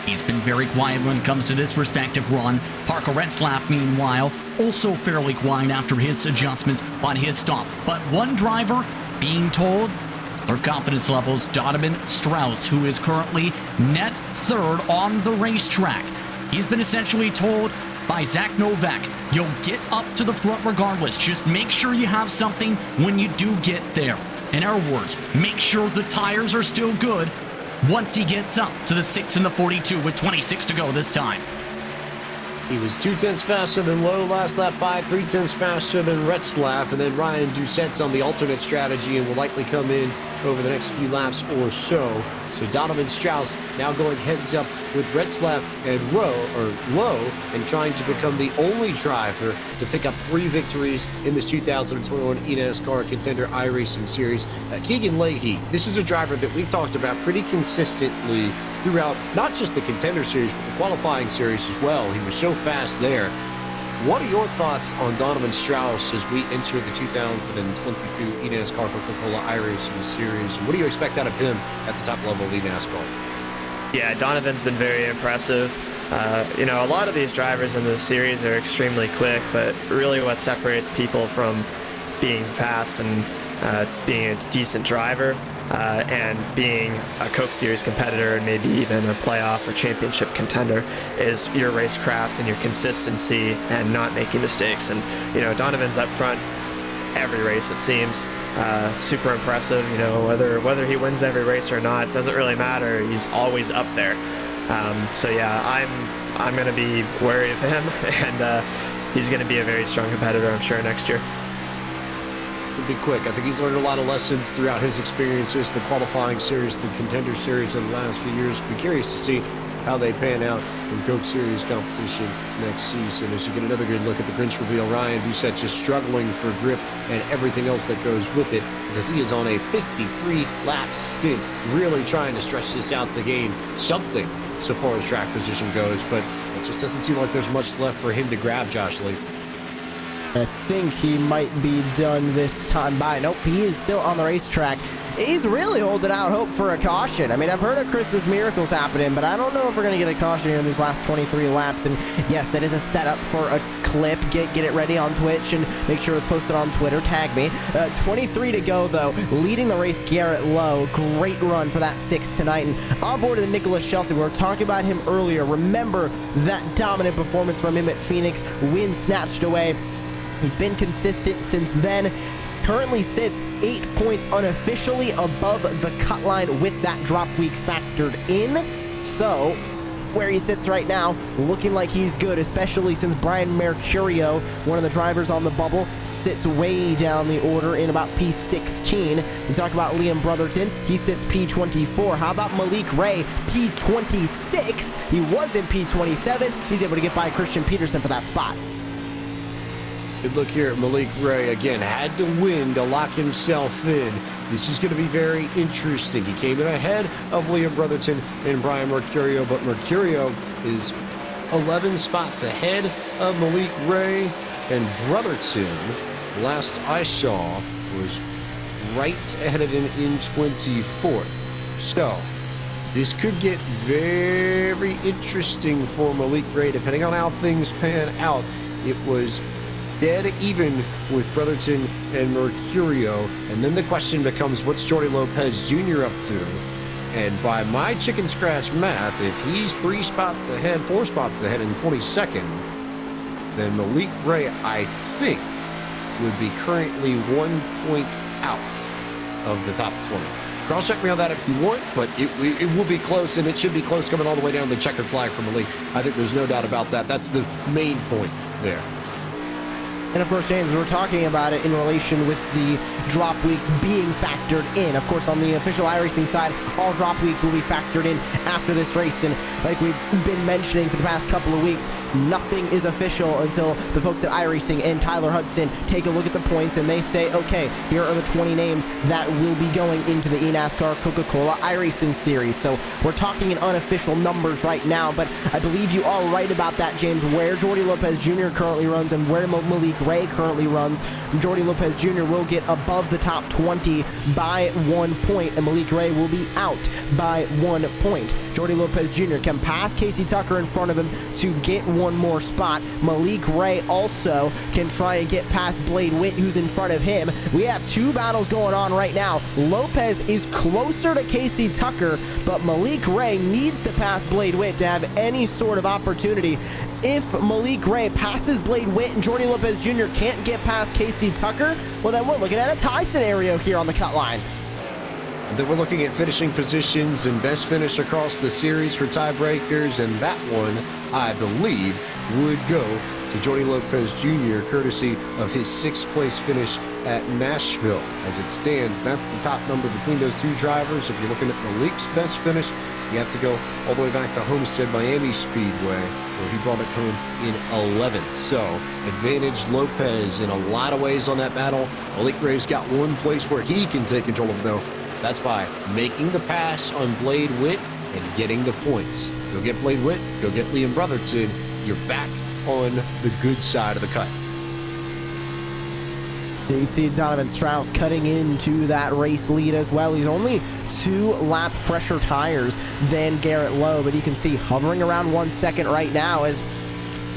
Speaker 5: He's been very quiet when it comes to this respective run. Parker Retzlaff, meanwhile, also fairly quiet after his adjustments on his stop. But one driver being told their confidence levels, Donovan Strauss, who is currently net 3rd on the racetrack. He's been essentially told by Zach Novak, you'll get up to the front regardless. Just make sure you have something when you do get there. In our words, make sure the tires are still good once he gets up to the 6 and the 42 with 26 to go this time.
Speaker 2: He was 2/10 faster than Lowe last lap by, 3/10 faster than Retzlaff, and then Ryan Doucette's on the alternate strategy and will likely come in over the next few laps or so. So Donovan Strauss now going heads up with Retzlaff and Lowe, and trying to become the only driver to pick up 3 victories in this 2021 eNASCAR Contender iRacing Series. Keegan Leahy, this is a driver that we've talked about pretty consistently throughout not just the Contender Series, but the qualifying series as well. He was so fast there. What are your thoughts on Donovan Strauss as we enter the 2022 eNASCAR Coca-Cola iRacing Series? What do you expect out of him at the top level of eNASCAR?
Speaker 4: Yeah, Donovan's been very impressive. A lot of these drivers in this series are extremely quick, but really what separates people from being fast and being a decent driver and being a Coke Series competitor and maybe even a playoff or championship contender is your racecraft and your consistency and not making mistakes. And, Donovan's up front every race, it seems. Super impressive. Whether he wins every race or not doesn't really matter. He's always up there. I'm going to be wary of him, and he's going to be a very strong competitor, I'm sure, next year.
Speaker 2: It'll be quick. I think he's learned a lot of lessons throughout his experiences, the qualifying series, the Contender series in the last few years. Be curious to see how they pan out in Coke Series competition next season as you get another good look at the Grinch reveal. Ryan Doucette just struggling for grip and everything else that goes with it because he is on a 53-lap stint, really trying to stretch this out to gain something so far as track position goes, but it just doesn't seem like there's much left for him to grab, Josh Lee.
Speaker 3: I think he might be done this time by. Nope, he is still on the racetrack. He's really holding out hope for a caution. I mean, I've heard of Christmas miracles happening, but I don't know if we're going to get a caution here in these last 23 laps. And yes, that is a setup for a clip. Get it ready on Twitch and make sure it's posted on Twitter. Tag me. 23 to go, though. Leading the race, Garrett Lowe. Great run for that 6 tonight. And on board the Nichols Shelton, we were talking about him earlier. Remember that dominant performance from him at Phoenix. Win snatched away. He's been consistent since then. Currently sits 8 points unofficially above the cut line with that drop week factored in. So, where he sits right now, looking like he's good, especially since Brian Mercurio, one of the drivers on the bubble, sits way down the order in about P16. We talk about Liam Brotherton. He sits P24. How about Malik Ray, P26? He was in P27. He's able to get by Christian Peterson for that spot.
Speaker 2: Good look here at Malik Ray. Again, had to win to lock himself in. This is going to be very interesting. He came in ahead of Liam Brotherton and Brian Mercurio, but Mercurio is 11 spots ahead of Malik Ray, and Brotherton, last I saw, was right ahead of him in 24th. So, this could get very interesting for Malik Ray, depending on how things pan out. It was dead even with Brotherton and Mercurio, and then the question becomes, what's Jordy Lopez Jr. up to? And by my chicken scratch math, if he's 4 spots ahead in 22nd, then Malik Ray, I think, would be currently 1 point out of the top 20. Cross-check me on that if you want, but it will be close, and it should be close coming all the way down the checkered flag for Malik. I think there's no doubt about that. That's the main point there.
Speaker 3: And of course, James, we're talking about it in relation with the drop weeks being factored in. Of course, on the official iRacing side, all drop weeks will be factored in after this race. And like we've been mentioning for the past couple of weeks, nothing is official until the folks at iRacing and Tyler Hudson take a look at the points and they say, okay, here are the 20 names that will be going into the eNASCAR Coca-Cola iRacing Series. So we're talking in unofficial numbers right now, but I believe you are right about that, James, where Jordy Lopez Jr. currently runs and where Malik Ray currently runs. Jordy Lopez Jr. will get above the top 20 by 1 point, and Malik Ray will be out by 1 point. Jordy Lopez Jr. can pass Casey Tucker in front of him to get one more spot. Malik Ray also can try and get past Blade Witt, who's in front of him. We have 2 battles going on right now. Lopez is closer to Casey Tucker, but Malik Ray needs to pass Blade Witt to have any sort of opportunity. If Malik Ray passes Blade Witt and Jordy Lopez Jr. can't get past Casey Tucker, well, then we're looking at a tie scenario here on the cut line.
Speaker 2: Then we're looking at finishing positions and best finish across the series for tiebreakers, and that one, I believe, would go to Jordy Lopez Jr., courtesy of his 6th place finish at Nashville. As it stands, that's the top number between those 2 drivers. If you're looking at Malik's best finish, you have to go all the way back to Homestead Miami Speedway, where he brought it home in 11th. So, advantage Lopez in a lot of ways on that battle. Malik Ray's got one place where he can take control of, though. That's by making the pass on Blade Witt and getting the points. Go get Blade Witt, go get Liam Brotherton. You're back on the good side of the cut.
Speaker 3: You can see Donovan Strauss cutting into that race lead as well. He's only 2 lap fresher tires than Garrett Lowe, but you can see hovering around 1 second right now as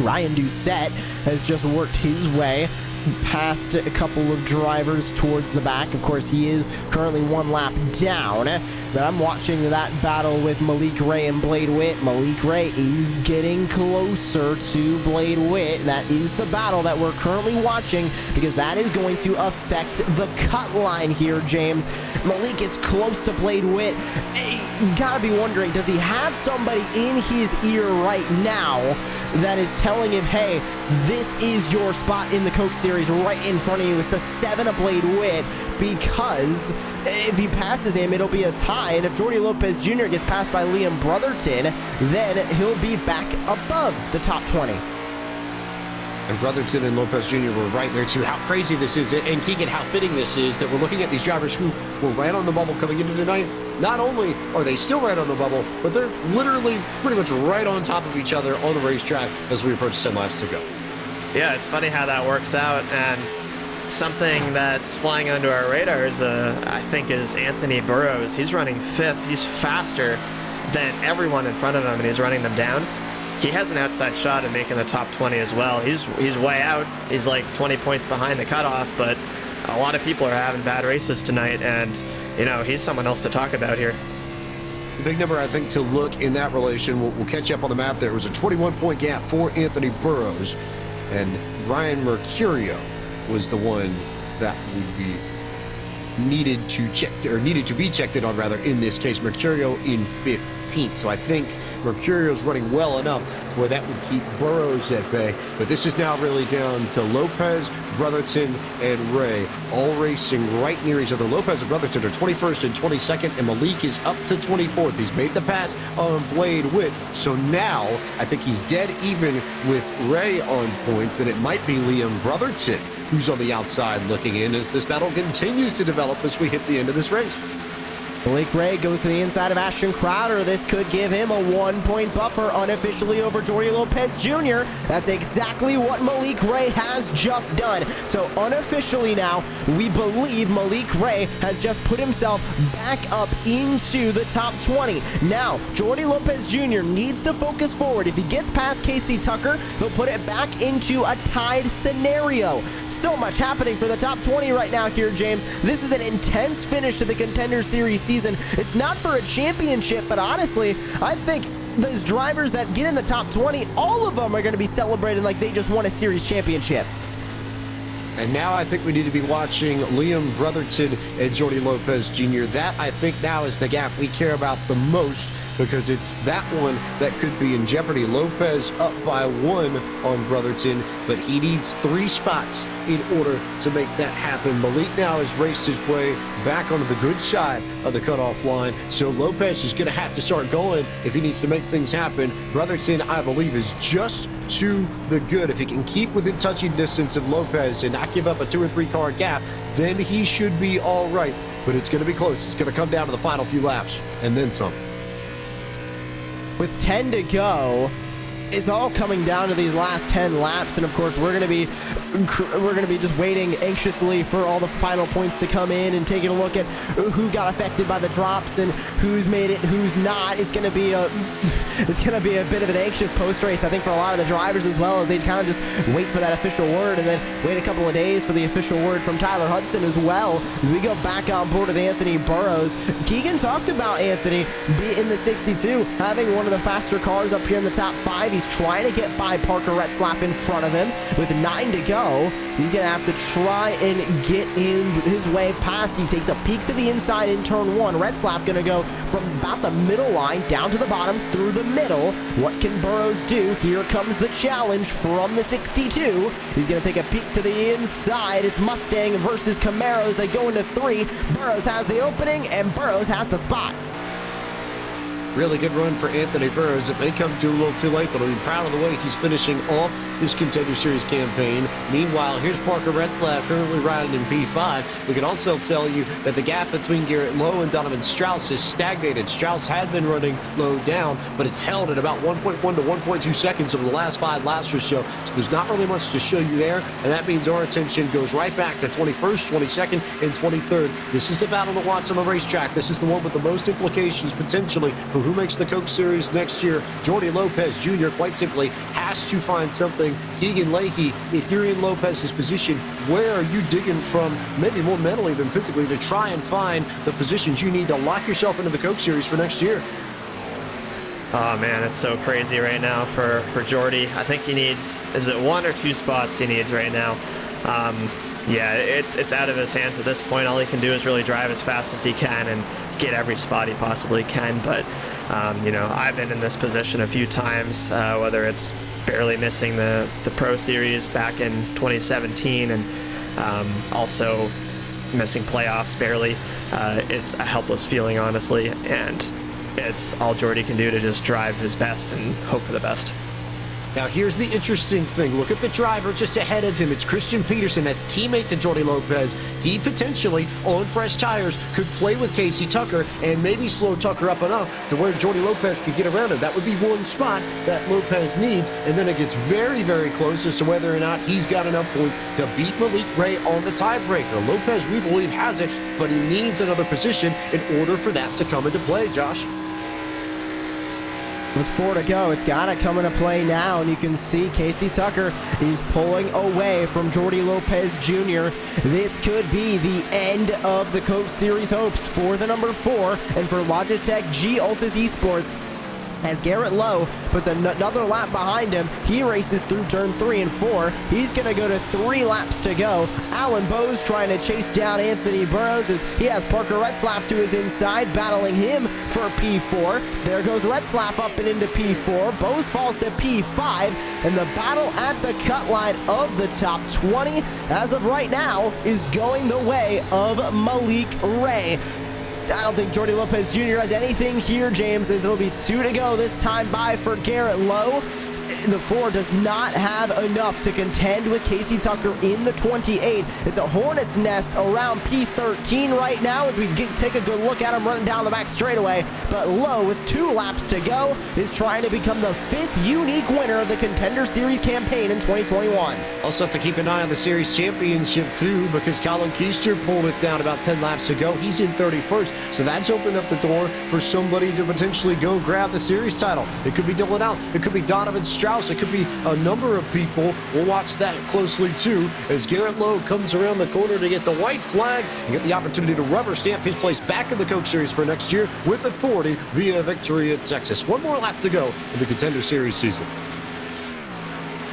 Speaker 3: Ryan Doucette has just worked his way past a couple of drivers towards the back. Of course, he is currently 1 lap down, but I'm watching that battle with Malik Ray and Blade Witt. Malik Ray is getting closer to Blade Witt. That is the battle that we're currently watching because that is going to affect the cut line here, James. Malik is close to Blade Witt. You gotta be wondering, does he have somebody in his ear right now that is telling him, hey, this is your spot in the Coke Series right in front of you with the 7 of Blade Witt? Because if he passes him, it'll be a tie, and if Jordy Lopez Jr. gets passed by Liam Brotherton, then he'll be back above the top 20.
Speaker 2: And Brotherton and Lopez Jr. were right there too. How crazy this is, and Keegan, how fitting this is that we're looking at these drivers who were right on the bubble coming into tonight. Not only are they still right on the bubble, but they're literally pretty much right on top of each other on the racetrack as we approach 10 laps to go.
Speaker 4: Yeah, it's funny how that works out, and something that's flying under our radars, I think, is Anthony Burrows. He's running 5th. He's faster than everyone in front of him, and he's running them down. He has an outside shot at making the top 20 as well. He's way out. He's like 20 points behind the cutoff, but a lot of people are having bad races tonight, and, you know, he's someone else to talk about here.
Speaker 2: The big number, I think, to look in that relation, we'll catch you up on the map there. It was a 21-point gap for Anthony Burrows, and Ryan Mercurio was the one that would be needed to be checked in on, rather, in this case. Mercurio in 15th. So I think Mercurio's running well enough to where that would keep Burrows at bay. But this is now really down to Lopez, Brotherton, and Ray, all racing right near each other. Lopez and Brotherton are 21st and 22nd, and Malik is up to 24th. He's made the pass on Blade Witt. So now I think he's dead even with Ray on points, and it might be Liam Brotherton who's on the outside looking in as this battle continues to develop as we hit the end of this race.
Speaker 3: Malik Ray goes to the inside of Ashton Crowder. This could give him a 1-point buffer unofficially over Jordy Lopez Jr. That's exactly what Malik Ray has just done. So unofficially now, we believe Malik Ray has just put himself back up into the top 20. Now, Jordy Lopez Jr. needs to focus forward. If he gets past Casey Tucker, he'll put it back into a tied scenario. So much happening for the top 20 right now here, James. This is an intense finish to the Contender Series season. It's not for a championship, but honestly, I think those drivers that get in the top 20, all of them are going to be celebrating like they just won a series championship.
Speaker 2: And now I think we need to be watching Liam Brotherton and Jordy Lopez Jr. That, I think, now is the gap we care about the most, because it's that one that could be in jeopardy. Lopez up by 1 on Brotherton, but he needs 3 spots in order to make that happen. Malik now has raced his way back onto the good side of the cutoff line, so Lopez is going to have to start going if he needs to make things happen. Brotherton, I believe, is just to the good. If he can keep within touching distance of Lopez and not give up a 2 or 3 car gap, then he should be all right. But it's going to be close. It's going to come down to the final few laps and then some.
Speaker 3: With 10 to go, it's all coming down to these last 10 laps, and of course we're going to be just waiting anxiously for all the final points to come in and taking a look at who got affected by the drops and who's made it, who's not. It's going to be a bit of an anxious post-race, I think, for a lot of the drivers, as well as they kind of just wait for that official word and then wait a couple of days for the official word from Tyler Hudson as well, as we go back on board with Anthony Burrows. Keegan talked about Anthony in the 62 having one of the faster cars up here in the top 5. He's trying to get by Parker Retzlaff in front of him with 9 to go. He's going to have to try and get in his way past. He takes a peek to the inside in turn 1. Retzlaff going to go from about the middle line down to the bottom through the middle. What can Burrows do? Here comes the challenge from the 62. He's going to take a peek to the inside. It's Mustang versus Camaros. They go into 3. Burrows has the opening, and Burrows has the spot.
Speaker 2: Really good run for Anthony Burrows. It may come too a little too late, but I'm proud of the way he's finishing off this Contender Series campaign. Meanwhile, here's Parker Retzlaff currently riding in P5. We can also tell you that the gap between Garrett Lowe and Donovan Strauss is stagnated. Strauss had been running Lowe down, but it's held at about 1.1 to 1.2 seconds over the last 5 laps or so. So there's not really much to show you there, and that means our attention goes right back to 21st, 22nd, and 23rd. This is the battle to watch on the racetrack. This is the one with the most implications potentially for who makes the Coke Series next year. Jordy Lopez Jr. quite simply has to find something. Keegan Leahy, if you're in Lopez's position, where are you digging from, maybe more mentally than physically, to try and find the positions you need to lock yourself into the Coke Series for next year?
Speaker 4: Oh man, it's so crazy right now for Jordy. I think he needs, is it 1 or 2 spots he needs right now? Yeah, it's out of his hands at this point. All he can do is really drive as fast as he can and get every spot he possibly can. But I've been in this position a few times, whether it's barely missing the Pro Series back in 2017 and also missing playoffs barely. It's a helpless feeling, honestly, and it's all Jordy can do to just drive his best and hope for the best.
Speaker 2: Now, here's the interesting thing. Look at the driver just ahead of him. It's Christian Peterson. That's teammate to Jordy Lopez. He potentially, on fresh tires, could play with Casey Tucker and maybe slow Tucker up enough to where Jordy Lopez could get around him. That would be one spot that Lopez needs, and then it gets very, very close as to whether or not he's got enough points to beat Malik Ray on the tiebreaker. Lopez, we believe, has it, but he needs another position in order for that to come into play, Josh.
Speaker 3: With 4 to go, it's got to come into play now, and you can see Casey Tucker is pulling away from Jordy Lopez Jr. This could be the end of the Coke Series hopes for the number 4 and for Logitech G Altus Esports. As Garrett Lowe puts another lap behind him, he races through turn 3 and 4. He's going to go to 3 laps to go. Alan Bowes trying to chase down Anthony Burrows as he has Parker Retzlaff to his inside, battling him for P4. There goes Retzlaff up and into P4. Bowes falls to P5, and the battle at the cut line of the top 20, as of right now, is going the way of Malik Ray. I don't think Jordy Lopez Jr. has anything here, James, as it'll be 2 to go this time by for Garrett Lowe. The 4 does not have enough to contend with Casey Tucker in the 28. It's a hornet's nest around P13 right now as we take a good look at him running down the back straightaway. But Lowe, with 2 laps to go, is trying to become the 5th unique winner of the Contender Series campaign in 2021.
Speaker 2: Also have to keep an eye on the Series Championship, too, because Colin Keister pulled it down about 10 laps ago. He's in 31st, so that's opened up the door for somebody to potentially go grab the Series title. It could be Dylan Out. It could be Donovan Strauss. It could be a number of people. We'll watch that closely, too, as Garrett Lowe comes around the corner to get the white flag and get the opportunity to rubber stamp his place back in the Coke Series for next year with authority via victory at Texas. 1 more lap to go in the Contender Series season.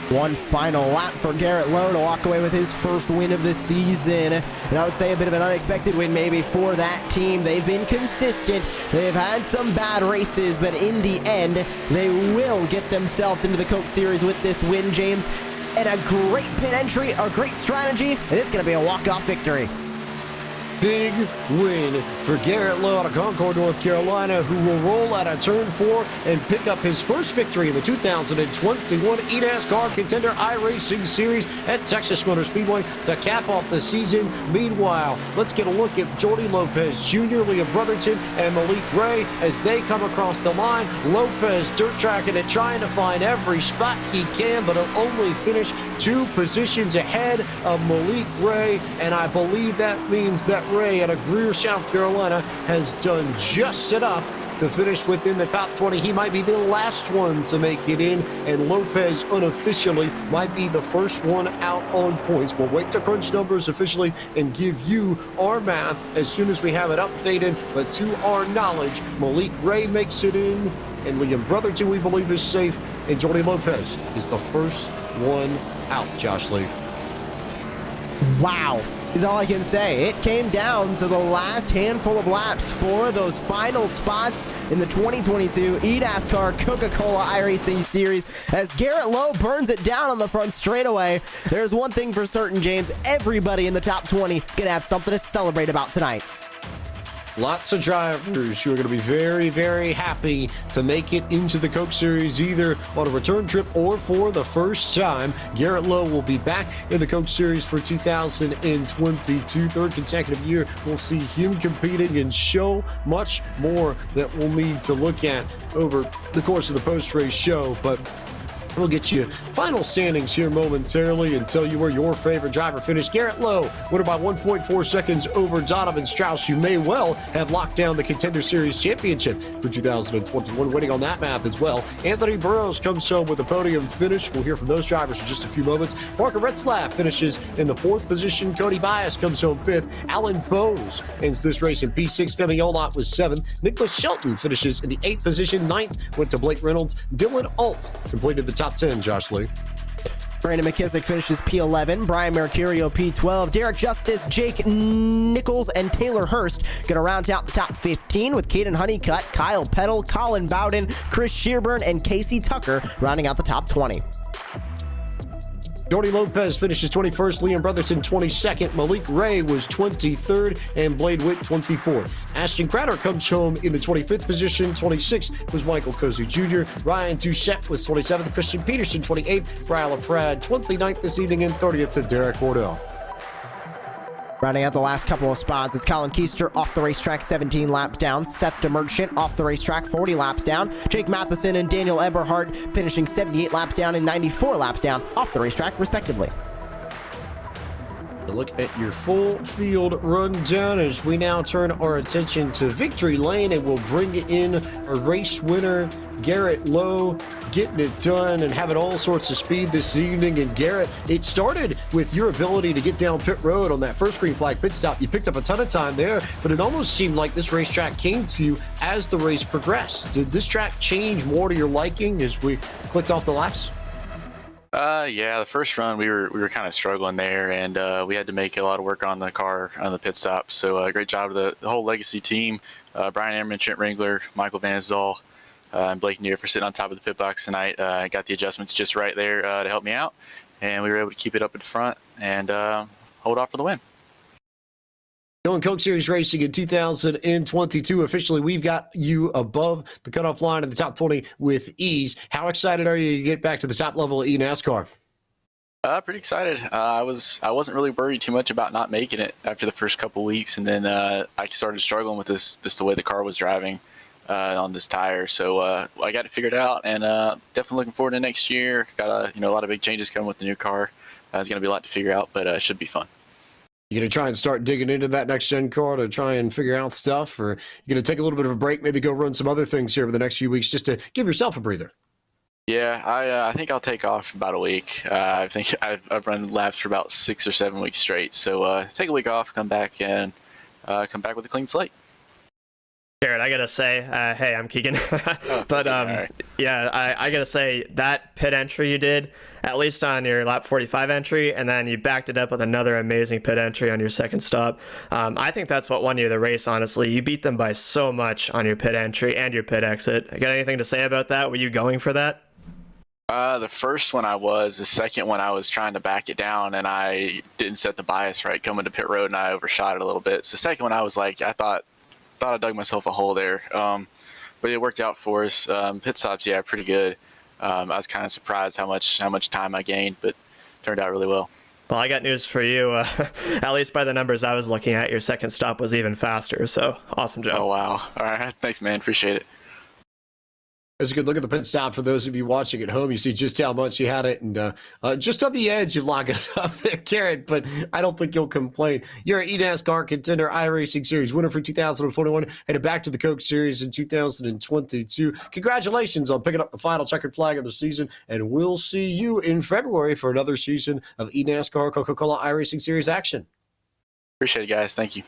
Speaker 3: One final lap for Garrett Lowe to walk away with his first win of the season. And I would say a bit of an unexpected win maybe for that team. They've been consistent. They've had some bad races, but in the end, they will get themselves into the Coke Series with this win, James. And a great pit entry, a great strategy, and it's going to be a walk-off victory.
Speaker 2: Big win for Garrett Lowe out of Concord, North Carolina, who will roll out of turn 4 and pick up his first victory in the 2021 eNASCAR Contender iRacing Series at Texas Motor Speedway to cap off the season. Meanwhile, let's get a look at Jordy Lopez Jr., Liam Brotherton, and Malik Ray as they come across the line. Lopez dirt tracking it, trying to find every spot he can, but he'll only finish 2 positions ahead of Malik Ray, and I believe that means that Ray out of Greer, South Carolina, has done just enough to finish within the top 20. He might be the last one to make it in, and Lopez unofficially might be the first one out on points. We'll wait to crunch numbers officially and give you our math as soon as we have it updated, but to our knowledge, Malik Ray makes it in, and Liam Brotherton, we believe, is safe, and Jordy Lopez is the first one out, Josh Lee.
Speaker 3: Wow. Is all I can say. It came down to the last handful of laps for those final spots in the 2022 eNASCAR Coca-Cola iRacing Series as Garrett Lowe burns it down on the front straightaway. There's one thing for certain, James. Everybody in the top 20 is going to have something to celebrate about tonight.
Speaker 2: Lots of drivers who are going to be very, very happy to make it into the Coke Series, either on a return trip or for the first time. Garrett Lowe will be back in the Coke Series for 2022, third consecutive year. We'll see him competing and so much more that we'll need to look at over the course of the post-race show. But we'll get you final standings here momentarily and tell you where your favorite driver finished. Garrett Lowe, winner by 1.4 seconds over Donovan Strauss, who may well have locked down the Contender Series championship for 2021, winning on that math as well. Anthony Burrows comes home with a podium finish. We'll hear from those drivers in just a few moments. Parker Retzlaff finishes in the 4th position. Cody Bias comes home 5th. Alan Bowes ends this race in P6. Femi Olot was 7th. Nichols Shelton finishes in the 8th position. 9th went to Blake Reynolds. Dylan Alt completed the top 10, Josh Lee.
Speaker 3: Brandon McKissick finishes P11, Brian Mercurio P12, Derek Justice, Jake Nichols, and Taylor Hurst gonna round out the top 15 with Caden Honeycutt, Kyle Peddle, Colin Bowden, Chris Shearburn, and Casey Tucker rounding out the top 20.
Speaker 2: Jordy Lopez finishes 21st, Liam Brotherton 22nd, Malik Ray was 23rd, and Blade Witt 24th. Ashton Crowder comes home in the 25th position. 26th was Michael Cozy Jr. Ryan Doucette was 27th, Christian Peterson 28th, Brian LaPrade 29th this evening, and 30th to Derek Wardell.
Speaker 3: Rounding out the last couple of spots, it's Colin Keister off the racetrack, 17 laps down. Seth DeMerchant off the racetrack, 40 laps down. Jake Matheson and Daniel Eberhardt finishing 78 laps down and 94 laps down off the racetrack, respectively.
Speaker 2: Look at your full field rundown as we now turn our attention to Victory Lane, and we'll bring in a race winner, Garrett Lowe, getting it done and having all sorts of speed this evening. And Garrett, it started with your ability to get down pit road on that first green flag pit stop. You picked up a ton of time there, but it almost seemed like this racetrack came to you as the race progressed. Did this track change more to your liking as we clicked off the laps?
Speaker 6: Yeah, the first run we were kind of struggling there, and we had to make a lot of work on the car on the pit stop. So great job to the whole Legacy team, Brian Ehrman, Trent Ringler, Michael Van Zdal, and Blake Neer for sitting on top of the pit box tonight. Got the adjustments just right there to help me out, and we were able to keep it up in front and hold off for the win.
Speaker 2: Going Coke Series Racing in 2022, officially, we've got you above the cutoff line in the top 20 with ease. How excited are you to get back to the top level of eNASCAR?
Speaker 6: Pretty excited. I wasn't really worried too much about not making it after the first couple weeks, and then I started struggling with this the way the car was driving on this tire. So I got it figured out, and definitely looking forward to next year. Got a lot of big changes coming with the new car. It's going to be a lot to figure out, but it should be fun.
Speaker 2: You going to try and start digging into that next-gen car to try and figure out stuff, or you going to take a little bit of a break, maybe go run some other things here over the next few weeks just to give yourself a breather?
Speaker 6: Yeah, I think I'll take off about a week. I think I've run laps for about 6 or 7 weeks straight. So take a week off, come back with a clean slate.
Speaker 4: Garrett, I gotta say, hey, I'm Keegan. But
Speaker 6: right.
Speaker 4: Yeah, I gotta say that pit entry you did, at least on your lap 45 entry, and then you backed it up with another amazing pit entry on your second stop. I think that's what won you the race, honestly. You beat them by so much on your pit entry and your pit exit. Got anything to say about that? Were you going for that?
Speaker 6: The first one I was. The second one I was trying to back it down, and I didn't set the bias right coming to pit road, and I overshot it a little bit. So the second one I was like, I thought I dug myself a hole there, but it worked out for us. Pit stops, yeah, pretty good. I was kind of surprised how much time I gained, but turned out really well.
Speaker 4: Well, I got news for you. At least by the numbers I was looking at, your second stop was even faster. So awesome job.
Speaker 6: Oh wow! All right, thanks, man. Appreciate it.
Speaker 2: It's a good look at the pit stop for those of you watching at home. You see just how much you had it, and just on the edge of locking it up there, Garrett, but I don't think you'll complain. You're an eNASCAR Contender iRacing Series winner for 2021, headed back to the Coke Series in 2022. Congratulations on picking up the final checkered flag of the season, and we'll see you in February for another season of eNASCAR Coca-Cola iRacing Series action.
Speaker 6: Appreciate it, guys. Thank you.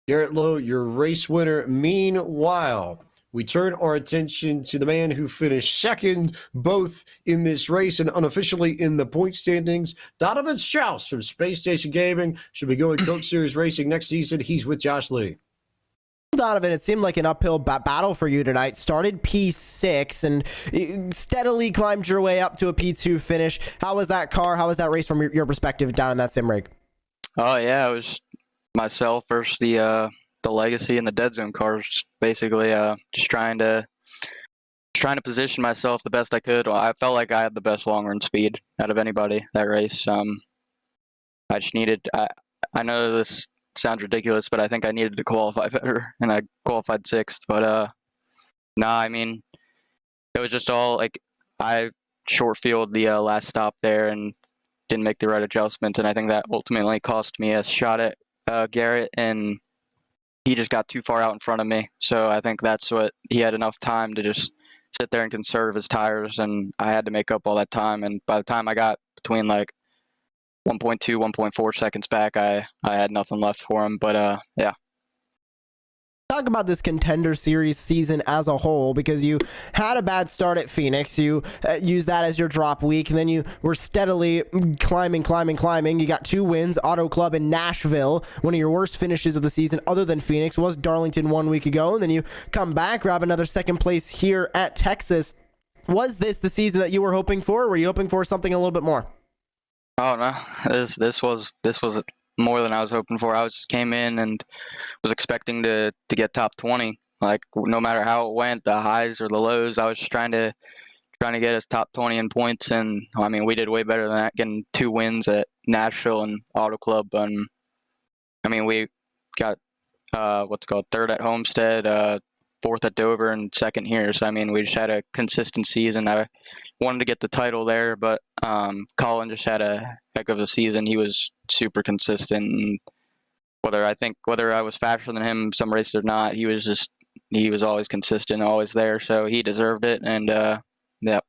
Speaker 2: Garrett Lowe, your race winner. Meanwhile, we turn our attention to the man who finished second both in this race and unofficially in the point standings. Donovan Strauss from Space Station Gaming should be going Coke Series Racing next season. He's with Josh Lee.
Speaker 3: Donovan, it seemed like an uphill battle for you tonight. Started P6 and steadily climbed your way up to a P2 finish. How was that car? How was that race from your perspective down in that sim rig?
Speaker 7: Oh, yeah, it was myself versus the the legacy and the dead zone cars. Basically, just trying to position myself the best I could. I felt like I had the best long run speed out of anybody that race. I just needed. I know this sounds ridiculous, but I think I needed to qualify better, and I qualified 6th. But I mean, it was just all like I short fielded the last stop there and didn't make the right adjustments, and I think that ultimately cost me a shot at Garrett, and he just got too far out in front of me. So I think that's what he had enough time to just sit there and conserve his tires, and I had to make up all that time. And by the time I got between like 1.2, 1.4 seconds back, I had nothing left for him. But yeah.
Speaker 3: Talk about this Contender Series season as a whole, because you had a bad start at Phoenix. You used that as your drop week, and then you were steadily climbing. You got 2 wins, Auto Club in Nashville. One of your worst finishes of the season other than Phoenix was Darlington 1 week ago, and then you come back, grab another 2nd place here at Texas. Was this the season that you were hoping for, or were you hoping for something a little bit more?
Speaker 7: Oh no, this was more than I was hoping for. I just came in and was expecting to get top 20. Like, no matter how it went, the highs or the lows, I was just trying to get us top 20 in points. And I mean, we did way better than that, getting 2 wins at Nashville and Auto Club. And I mean, we got 3rd at Homestead, 4th at Dover, and 2nd here. So I mean, we just had a consistent season. I wanted to get the title there, but Colin just had a heck of a season. He was super consistent. And whether I was faster than him some races or not, he was always consistent, always there. So he deserved it. And yeah.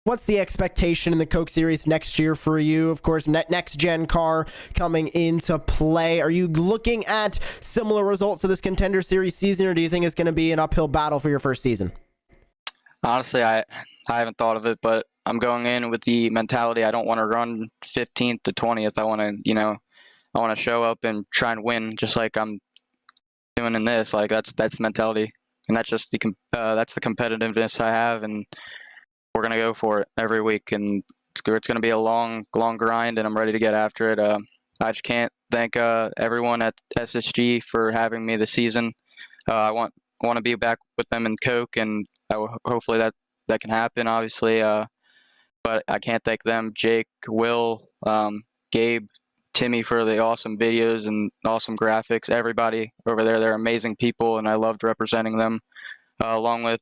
Speaker 3: What's the expectation in the Coke Series next year for you? Of course, next gen car coming into play. Are you looking at similar results to this Contender Series season, or do you think it's going to be an uphill battle for your first season?
Speaker 7: Honestly, I haven't thought of it, but I'm going in with the mentality I don't want to run 15th to 20th. I want to show up and try and win, just like I'm doing in this. Like that's the mentality, and that's just that's the competitiveness I have, and we're gonna go for it every week. And it's gonna be a long grind, and I'm ready to get after it. I just can't thank everyone at SSG for having me this season. I want to be back with them in Coke, and hopefully that can happen, obviously. But I can't thank them, Jake, Will, Gabe, Timmy, for the awesome videos and awesome graphics. Everybody over there, they're amazing people, and I loved representing them, along with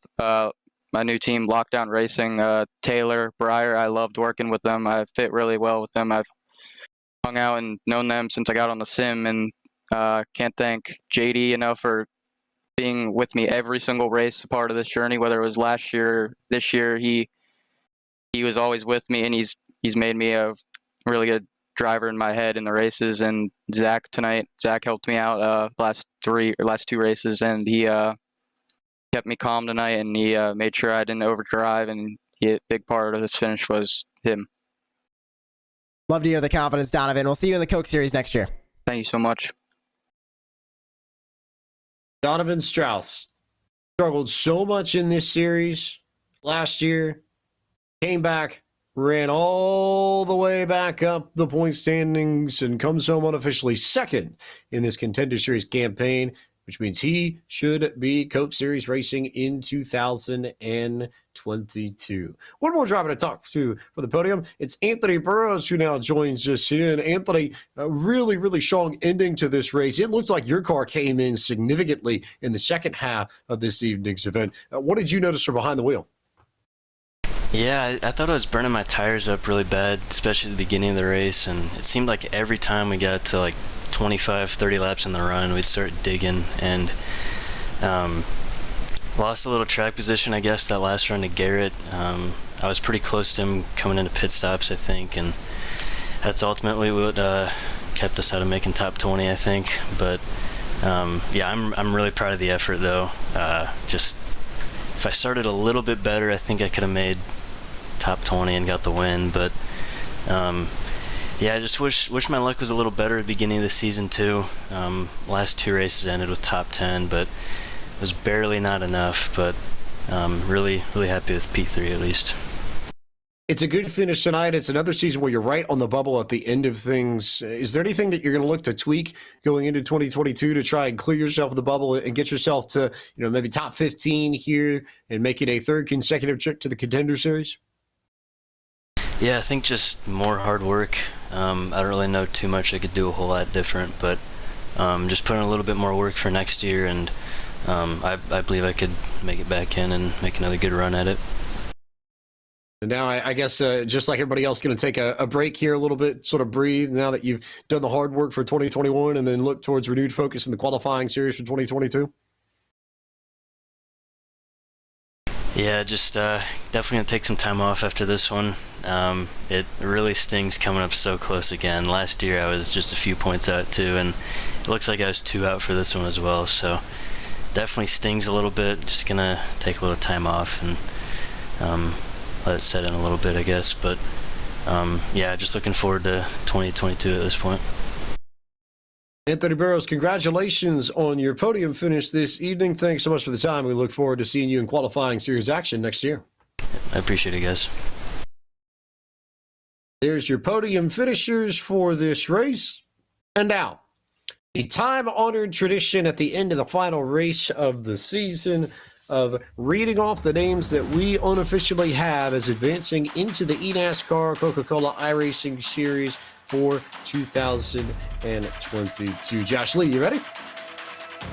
Speaker 7: my new team, Lockdown Racing, Taylor, Breyer. I loved working with them. I fit really well with them. I've hung out and known them since I got on the sim, and can't thank JD enough for being with me every single race, a part of this journey, whether it was last year, this year. He was always with me, and he's made me a really good driver in my head in the races. And Zach helped me out last 2 races, and he kept me calm tonight, and he made sure I didn't overdrive, and a big part of this finish was him.
Speaker 3: Love to hear the confidence, Donovan. We'll see you in the Coke Series next year.
Speaker 7: Thank you so much.
Speaker 2: Donovan Strauss struggled so much in this series last year, came back, ran all the way back up the point standings, and comes home unofficially 2nd in this Contender Series campaign, which means he should be Coke Series racing in 2022. One more driver to talk to for the podium. It's Anthony Burrows, who now joins us here. And Anthony, a really, really strong ending to this race. It looks like your car came in significantly in the second half of this evening's event. What did you notice from behind the wheel?
Speaker 8: Yeah, I thought I was burning my tires up really bad, especially at the beginning of the race. And it seemed like every time we got to like 25, 30 laps in the run, we'd start digging, and lost a little track position, I guess, that last run to Garrett. I was pretty close to him coming into pit stops, I think, and that's ultimately what kept us out of making top 20, I think. But yeah, I'm really proud of the effort, though. Just if I started a little bit better, I think I could have made top 20 and got the win. But yeah, I just wish my luck was a little better at the beginning of the season too. Last 2 races ended with top 10, but it was barely not enough. But really happy with P3 at least.
Speaker 2: It's a good finish tonight. It's another season where you're right on the bubble at the end of things. Is there anything that you're going to look to tweak going into 2022 to try and clear yourself of the bubble and get yourself to, maybe top 15 here and make it a third consecutive trip to the Contender Series?
Speaker 8: Yeah, I think just more hard work. I don't really know too much I could do a whole lot different, but just put in a little bit more work for next year, and I believe I could make it back in and make another good run at it.
Speaker 2: And now I guess just like everybody else, going to take a break here a little bit, sort of breathe now that you've done the hard work for 2021 and then look towards renewed focus in the qualifying series for 2022?
Speaker 8: Yeah, just definitely going to take some time off after this one. It really stings coming up so close again. Last year I was just a few points out too, and it looks like I was 2 out for this one as well. So definitely stings a little bit. Just going to take a little time off and let it set in a little bit, I guess. But yeah, just looking forward to 2022 at this point.
Speaker 2: Anthony Burrows, congratulations on your podium finish this evening. Thanks so much for the time. We look forward to seeing you in qualifying series action next year.
Speaker 8: I appreciate it, guys.
Speaker 2: There's your podium finishers for this race. And now, the time-honored tradition at the end of the final race of the season of reading off the names that we unofficially have as advancing into the eNASCAR Coca-Cola iRacing Series for 2022. Josh Lee, you ready?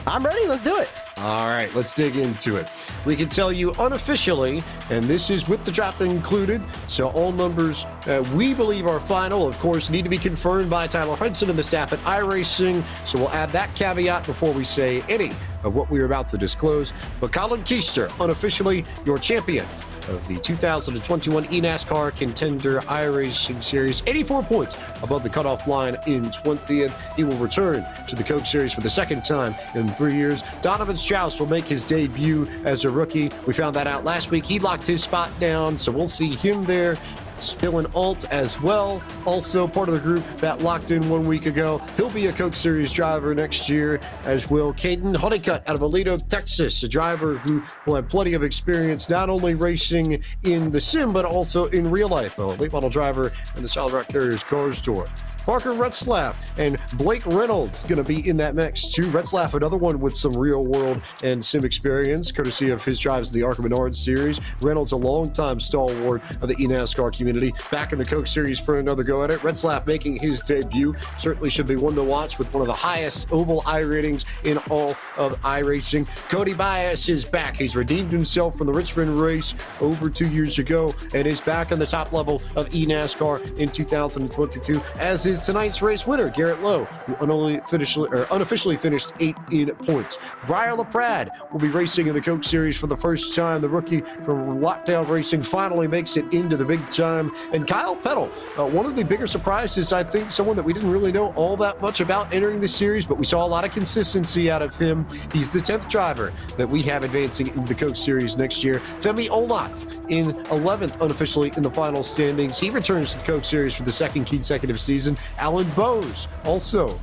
Speaker 3: I'm ready. Let's do it.
Speaker 2: All right, let's dig into it. We can tell you unofficially, and this is with the drop included, so all numbers we believe are final, of course, need to be confirmed by Tyler Hudson and the staff at iRacing, so we'll add that caveat before we say any of what we're about to disclose. But Colin Keister, unofficially your champion of the 2021 eNASCAR Contender iRacing Series, 84 points above the cutoff line in 20th. He will return to the Coke Series for the second time in 3 years. Donovan Strauss will make his debut as a rookie. We found that out last week. He locked his spot down, so we'll see him there. Dylan Alt as well, also part of the group that locked in 1 week ago. He'll be a Coke Series driver next year, as will Caden Honeycutt out of Aledo, Texas, a driver who will have plenty of experience not only racing in the sim but also in real life. A late model driver in the Solid Rock Carriers Cars Tour. Parker Retzlaff and Blake Reynolds going to be in that mix too. Retzlaff, another one with some real world and sim experience, courtesy of his drives in the Arca Menard Series. Reynolds, a longtime stalwart of the eNASCAR community, back in the Coke Series for another go at it. Retzlaff making his debut, certainly should be one to watch with one of the highest oval I ratings in all of iRacing. Cody Bias is back. He's redeemed himself from the Richmond race over 2 years ago and is back on the top level of eNASCAR in 2022, as is tonight's race winner, Garrett Lowe, who unofficially finished 8th in points. Brian LaPrade will be racing in the Coke Series for the first time. The rookie from Lockdown Racing finally makes it into the big time. And Kyle Peddle, one of the bigger surprises, I think, someone that we didn't really know all that much about entering the series, but we saw a lot of consistency out of him. He's the 10th driver that we have advancing into the Coke Series next year. Femi Olot in 11th unofficially in the final standings. He returns to the Coke Series for the second consecutive season. Alan Bowes also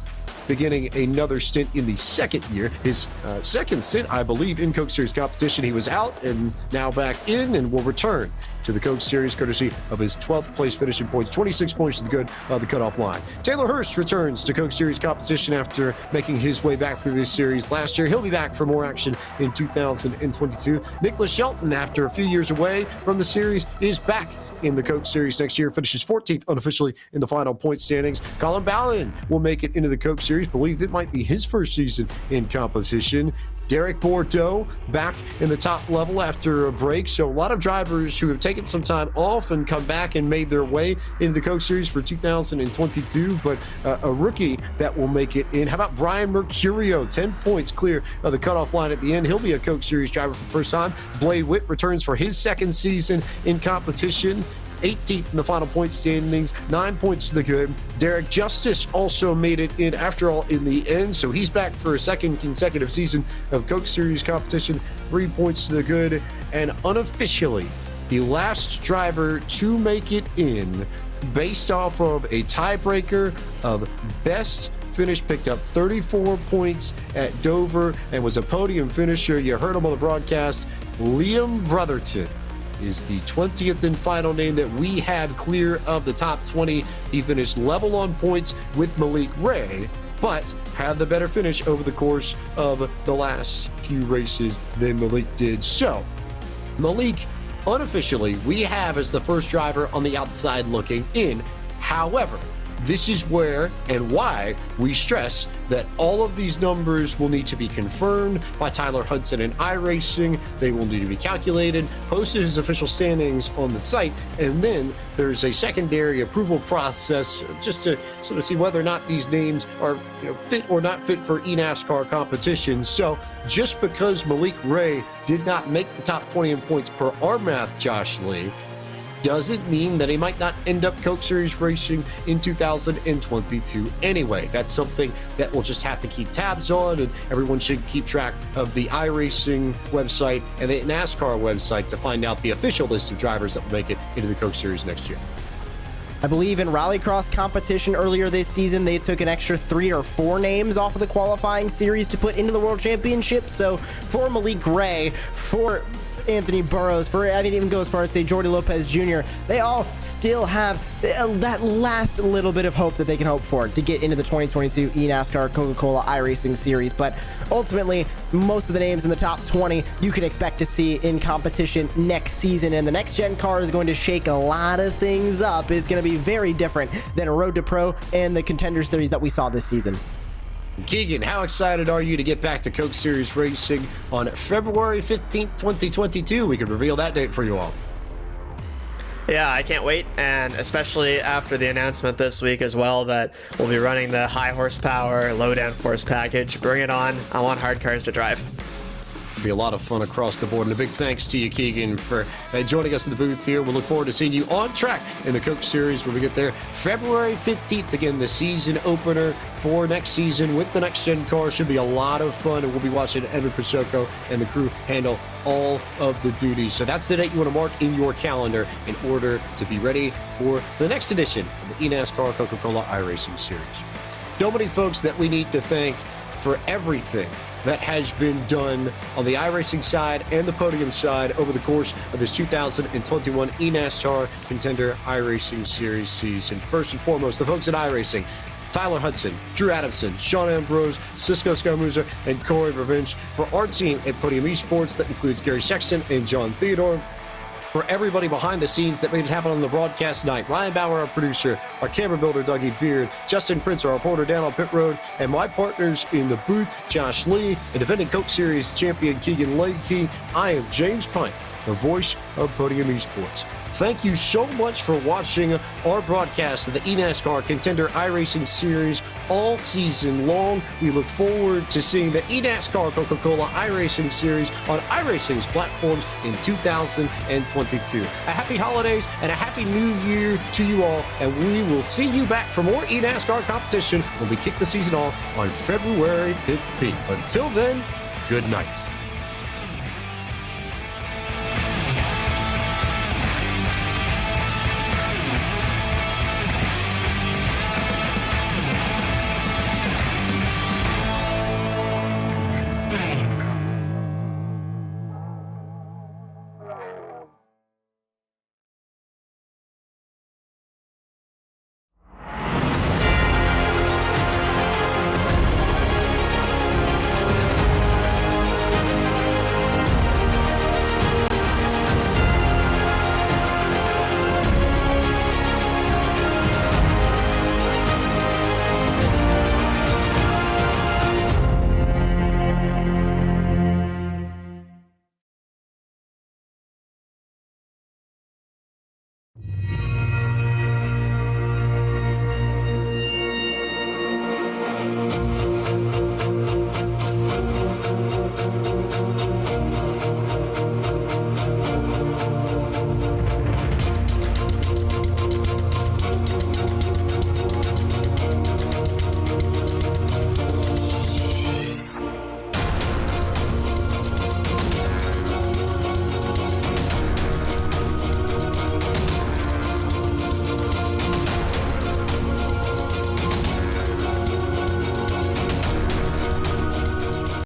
Speaker 2: beginning another stint in the second year. His second stint, I believe, in Coke Series competition. He was out and now back in and will return to the Coke Series courtesy of his 12th place finishing points, 26 points to the good of the cutoff line. Taylor Hurst returns to Coke Series competition after making his way back through this series last year. He'll be back for more action in 2022. Nichols Shelton, after a few years away from the series, is back in the Coke Series next year, finishes 14th unofficially in the final point standings. Colin Ballin will make it into the Coke Series, believed it might be his first season in competition. Derek Bordeaux back in the top level after a break. So a lot of drivers who have taken some time off and come back and made their way into the Coke Series for 2022, but a rookie that will make it in. How about Brian Mercurio? 10 points clear of the cutoff line at the end. He'll be a Coke Series driver for the first time. Blade Witt returns for his second season in competition. 18th in the final point standings, 9 points to the good. Derek Justice also made it in, after all, in the end, so he's back for a second consecutive season of Coke Series competition, 3 points to the good. And unofficially, the last driver to make it in, based off of a tiebreaker of best finish, picked up 34 points at Dover and was a podium finisher. You heard him on the broadcast. Liam Brotherton is the 20th and final name that we had clear of the top 20. He finished level on points with Malik Ray, but had the better finish over the course of the last few races than Malik did. So, Malik, unofficially, we have as the first driver on the outside looking in. However, this is where and why we stress that all of these numbers will need to be confirmed by Tyler Hudson and iRacing. They will need to be calculated, posted as official standings on the site, and then there's a secondary approval process just to sort of see whether or not these names are fit or not fit for eNASCAR competition. So just because Malik Ray did not make the top 20 in points per our math, Josh Lee, doesn't mean that he might not end up Coke Series racing in 2022 anyway. That's something that we'll just have to keep tabs on, and everyone should keep track of the iRacing website and the NASCAR website to find out the official list of drivers that will make it into the Coke Series next year.
Speaker 3: I believe in rallycross competition earlier this season, they took an extra 3 or 4 names off of the qualifying series to put into the World Championship. So for Malik Ray, for Anthony Burrows, for I mean, even go as far as say Jordi Lopez Jr., they all still have that last little bit of hope that they can hope for to get into the 2022 eNASCAR Coca-Cola iRacing Series. But ultimately, most of the names in the top 20 you can expect to see in competition next season, and the next gen car is going to shake a lot of things up. It's going to be very different than a Road to Pro and the Contender Series that we saw this season.
Speaker 2: Keegan, how excited are you to get back to Coke Series racing on February 15th, 2022? We could reveal that date for you all.
Speaker 4: Yeah, I can't wait, and especially after the announcement this week as well that we'll be running the high horsepower, low downforce package. Bring it on. I want hard cars to drive.
Speaker 2: Be a lot of fun across the board, and a big thanks to you, Keegan, for joining us in the booth here. We'll look forward to seeing you on track in the Coke Series when we get there February 15th. Again, the season opener for next season with the next gen car. Should be a lot of fun, and we'll be watching Edwin Pasoko and the crew handle all of the duties. So that's the date you want to mark in your calendar in order to be ready for the next edition of the eNASCAR Coca-Cola iRacing Series. So many folks that we need to thank for everything that has been done on the iRacing side and the podium side over the course of this 2021 eNASCAR Contender iRacing Series season. First and foremost, the folks at iRacing: Tyler Hudson, Drew Adamson, Sean Ambrose, Cisco Scaramuzza, and Corey Revenge. For our team at Podium Esports, that includes Gary Sexton and John Theodore. For everybody behind the scenes that made it happen on the broadcast tonight: Ryan Bauer, our producer, our camera builder, Dougie Beard, Justin Prince, our reporter down on pit road, and my partners in the booth, Josh Lee, and defending Coke Series champion Keegan Lakey. I am James Pine, the voice of Podium Esports. Thank you so much for watching our broadcast of the eNASCAR Contender iRacing Series all season long. We look forward to seeing the eNASCAR Coca-Cola iRacing Series on iRacing's platforms in 2022. A happy holidays and a happy new year to you all, and we will see you back for more eNASCAR competition when we kick the season off on February 15th. Until then, good night.